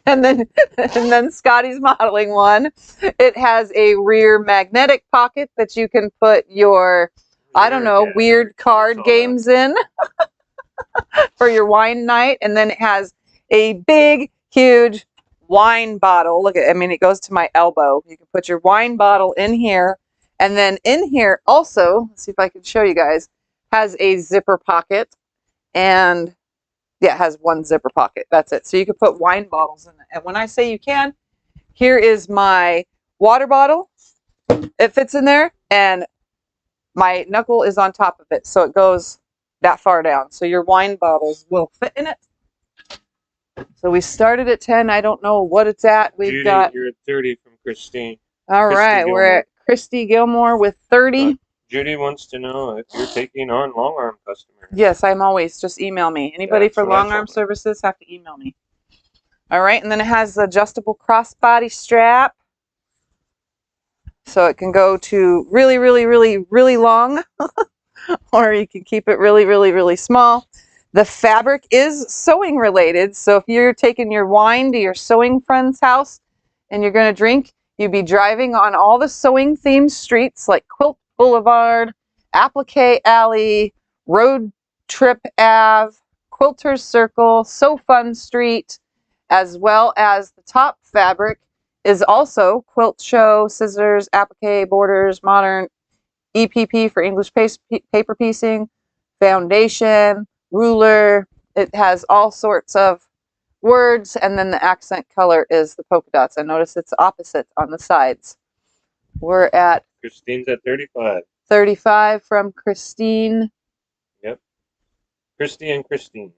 and then Scotty's modeling one. It has a rear magnetic pocket that you can put your, I don't know, weird card games in for your wine night. And then it has a big, huge wine bottle. Look at, I mean, it goes to my elbow. You can put your wine bottle in here. And then in here also, let's see if I can show you guys, has a zipper pocket. And yeah, it has one zipper pocket. That's it. So you can put wine bottles in it. And when I say you can, here is my water bottle. It fits in there. And my knuckle is on top of it. So it goes that far down. So your wine bottles will fit in it. So we started at 10. I don't know what it's at. We've got.
You're at 30 from Christine.
All right. We're at Christy Gilmore with 30.
Judy wants to know if you're taking on long arm customers.
Yes, I'm always. Just email me. Anybody for long arm services have to email me. All right. And then it has the adjustable crossbody strap. So it can go to really, really, really, really long. Or you can keep it really, really, really small. The fabric is sewing related. So if you're taking your wine to your sewing friend's house and you're going to drink, you'd be driving on all the sewing themed streets like Quilt Boulevard, Applique Alley, Road Trip Ave, Quilter's Circle, Sew Fun Street, as well as the top fabric is also Quilt Show, scissors, applique, borders, modern, EPP for English paper piecing, foundation, ruler. It has all sorts of words, and then the accent color is the polka dots. I notice it's opposite on the sides. We're at
Christine's at 35.
35 from Christine.
Yep. Christy and Christine.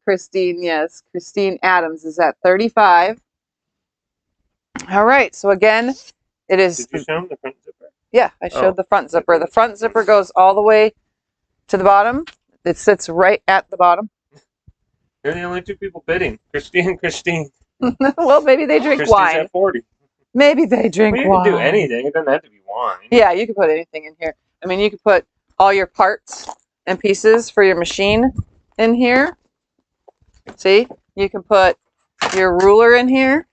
Christine, yes. Christine Adams is at 35. All right, so again, it is.
Did you show them the front zipper?
Yeah, I showed the front zipper. The front zipper goes all the way to the bottom. It sits right at the bottom.
They're the only two people bidding. Christine and Christine.
Well, maybe they drink
Christine's
wine.
at 40.
Maybe they drink wine.
You can do anything. It doesn't have to be wine.
Yeah, you can put anything in here. I mean, you can put all your parts and pieces for your machine in here. See? You can put your ruler in here.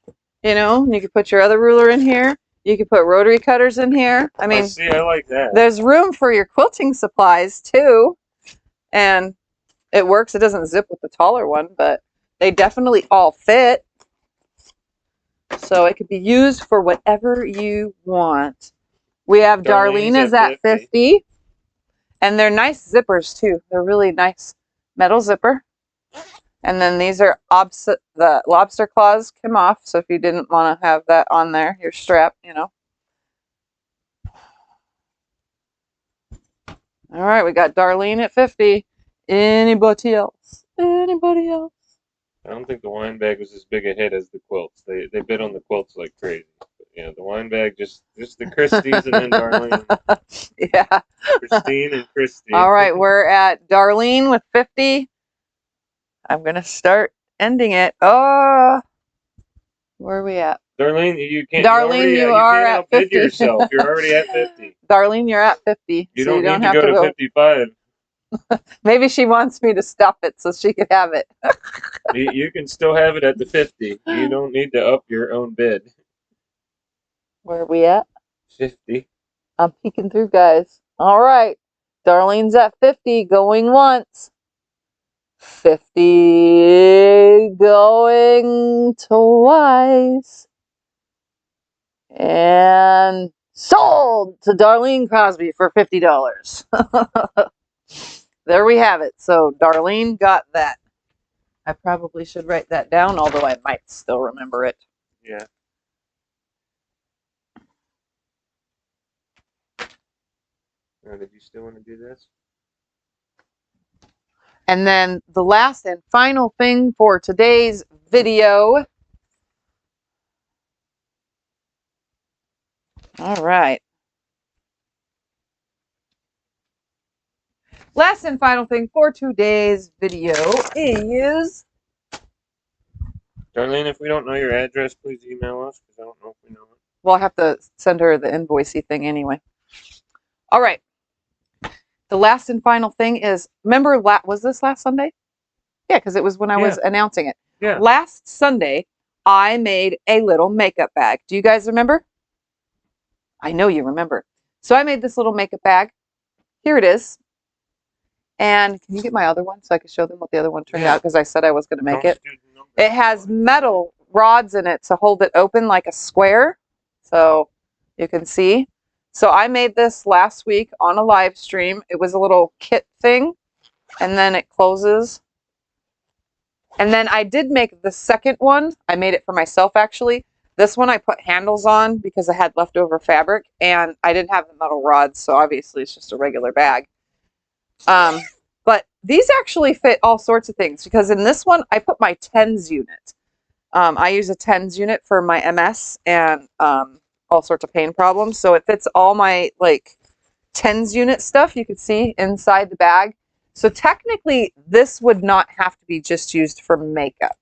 You know, you can put your other ruler in here. You can put rotary cutters in here. I mean,
see, I like that.
There's room for your quilting supplies too. And it works. It doesn't zip with the taller one, but they definitely all fit. So it could be used for whatever you want. We have Darlene is at 50. And they're nice zippers too. They're really nice metal zipper. And then these are opposite, the lobster claws come off. So if you didn't want to have that on there, your strap, you know. All right, we got Darlene at 50. Anybody else? Anybody else?
I don't think the wine bag was as big a hit as the quilts. They bid on the quilts like crazy. But, yeah, the wine bag, just the Christies and then Darlene.
Yeah.
Christine and Christy.
All right, we're at Darlene with 50. I'm going to start ending it. Oh, where are we at?
Darlene, you can't.
Darlene, you are at 50.
Yourself. You're already at 50.
Darlene, you're at 50.
You don't need to go to 55.
Maybe she wants me to stop it so she could have it.
You can still have it at the 50. You don't need to up your own bid.
Where are we at?
50.
I'm peeking through, guys. All right. Darlene's at 50, going once. 50 going twice. And Sold to Darlene Crosby for $50. There we have it. So Darlene got that. I probably should write that down, although I might still remember it.
Yeah. Did you still want to do this?
And then the last and final thing for today's video. All right. Last and final thing for today's video is...
Darlene, if we don't know your address, please email us, because I don't know if we know it.
Well, I have to send her the invoicey thing anyway. All right. The last and final thing is, remember, was this last Sunday? Yeah, because it was when I was announcing it.
Yeah.
Last Sunday, I made a little makeup bag. Do you guys remember? I know you remember. So I made this little makeup bag. Here it is. And can you get my other one so I can show them what the other one turned out? Because I said I was going to make it. It has metal rods in it to hold it open like a square. So you can see. So I made this last week on a live stream. It was a little kit thing. And then it closes. And then I did make the second one. I made it for myself, actually. This one I put handles on because I had leftover fabric. And I didn't have the metal rods. So obviously it's just a regular bag. But these actually fit all sorts of things. Because in this one, I put my tens unit. I use a tens unit for my MS and all sorts of pain problems. So it fits all my like tens unit stuff you can see inside the bag. So technically this would not have to be just used for makeup.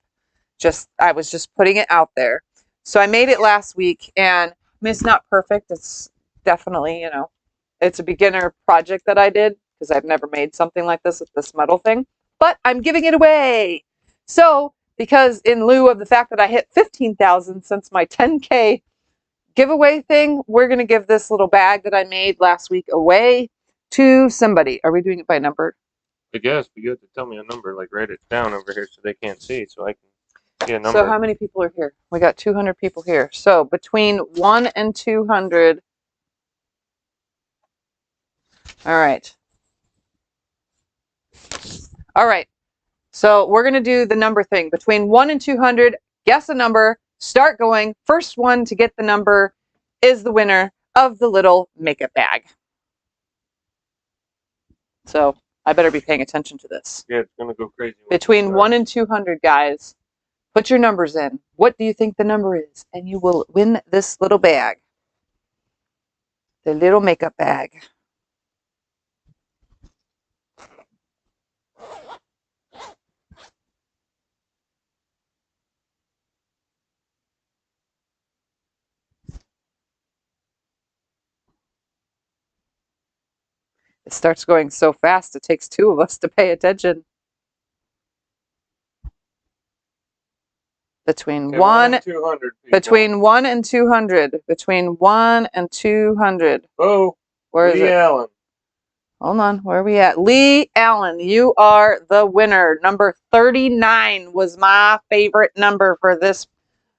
I was just putting it out there. So I made it last week, and I mean, it's not perfect. It's definitely, you know, it's a beginner project that I did because I've never made something like this with this metal thing, but I'm giving it away. So because in lieu of the fact that I hit 15,000 since my 10K giveaway thing, we're going to give this little bag that I made last week away to somebody. Are we doing it by number?
I guess, but you have to tell me a number, like write it down over here so they can't see, so I can see a number.
So how many people are here? We got 200 people here. So between 1 and 200. All right. All right. So we're going to do the number thing. Between 1 and 200, guess a number, start going. First one to get the number is the winner of the little makeup bag. So I better be paying attention to this.
Yeah, it's going to go crazy.
Between 1 and 200, guys, put your numbers in. What do you think the number is? And you will win this little bag. The little makeup bag. It starts going so fast, it takes two of us to pay attention. Between
okay,
1
and 200 people.
Between 1 and 200. Between 1 and 200.
Oh,
where is
Lee
it?
Allen.
Hold on, where are we at? Lee Allen, you are the winner. Number 39 was my favorite number for this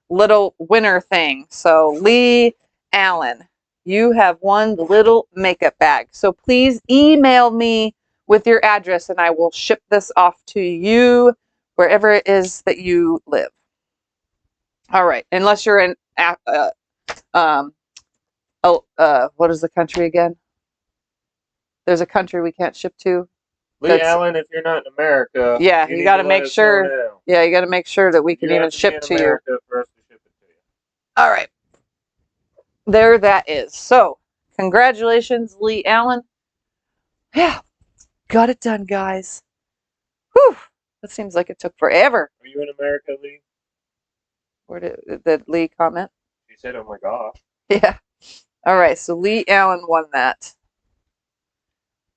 little winner thing. So Lee Allen, you have won the little makeup bag. So please email me with your address and I will ship this off to you wherever it is that you live. All right, unless you're in, what is the country again? There's a country we can't ship to.
Lee Allen, if you're not in America,
yeah, you got to make sure. Yeah, you got to make sure that we can even ship to you.
For us to ship it to you.
All right, there that is. So, congratulations, Lee Allen. Yeah, got it done, guys. Whew, that seems like it took forever.
Are you in America, Lee?
Where did Lee comment?
She said, "Oh my gosh."
Yeah. All right, so Lee Allen won that.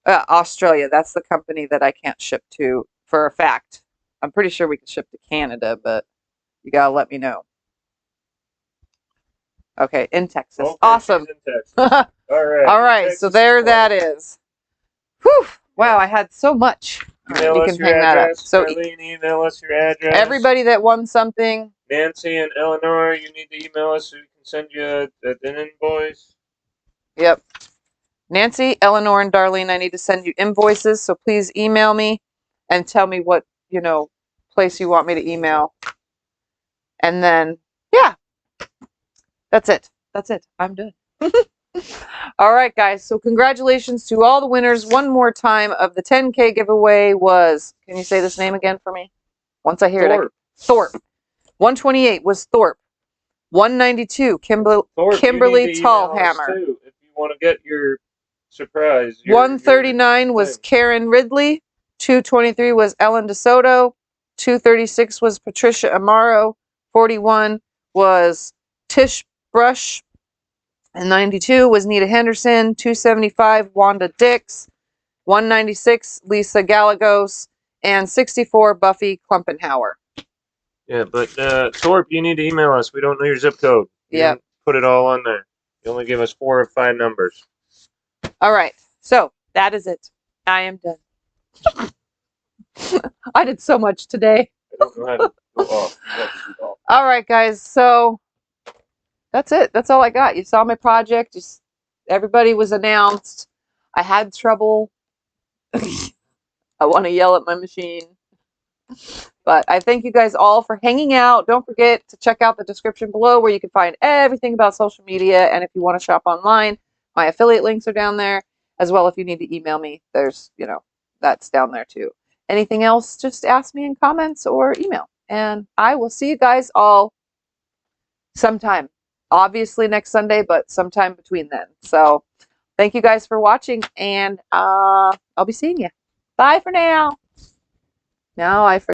Australia, that's the company that I can't ship to for a fact. I'm pretty sure we can ship to Canada, but you gotta let me know. Okay, in Texas. Okay, awesome.
In Texas. All right.
All right, so there that is. Whew. Wow, I had so much.
Email
you
us
can
your
hang
address.
that up. So
email us your address.
Everybody that won something.
Nancy and Eleanor, you need to email us so we can send you an invoice.
Yep. Nancy, Eleanor, and Darlene, I need to send you invoices, so please email me and tell me what, place you want me to email. And then, yeah, that's it. That's it. I'm done. All right, guys. So congratulations to all the winners one more time of the 10K giveaway was, can you say this name again for me? Once I hear it. Thorpe. 128 was Thorpe. 192, Kimberly Tallhammer.
Too, if you want to get your surprise.
139 was Karen Ridley. 223 was Ellen DeSoto. 236 was Patricia Amaro. 41 was Tish Brush. And 92 was Nita Henderson. 275, Wanda Dix. 196, Lisa Gallegos. And 64, Buffy Klumpenhauer.
Yeah, but Thorpe, you need to email us. We don't know your zip code.
Yeah.
Put it all on there. You only give us 4 or 5 numbers. All
right. So that is it. I am done. I did so much today.
I don't know how to go off.
All right, guys. So that's it. That's all I got. You saw my project. Everybody was announced. I had trouble. I want to yell at my machine. But I thank you guys all for hanging out. Don't forget to check out the description below where you can find everything about social media. And if you want to shop online, my affiliate links are down there. As well, if you need to email me, there's, that's down there too. Anything else, just ask me in comments or email. And I will see you guys all sometime. Obviously next Sunday, but sometime between then. So thank you guys for watching, and I'll be seeing you. Bye for now. Now I forgot.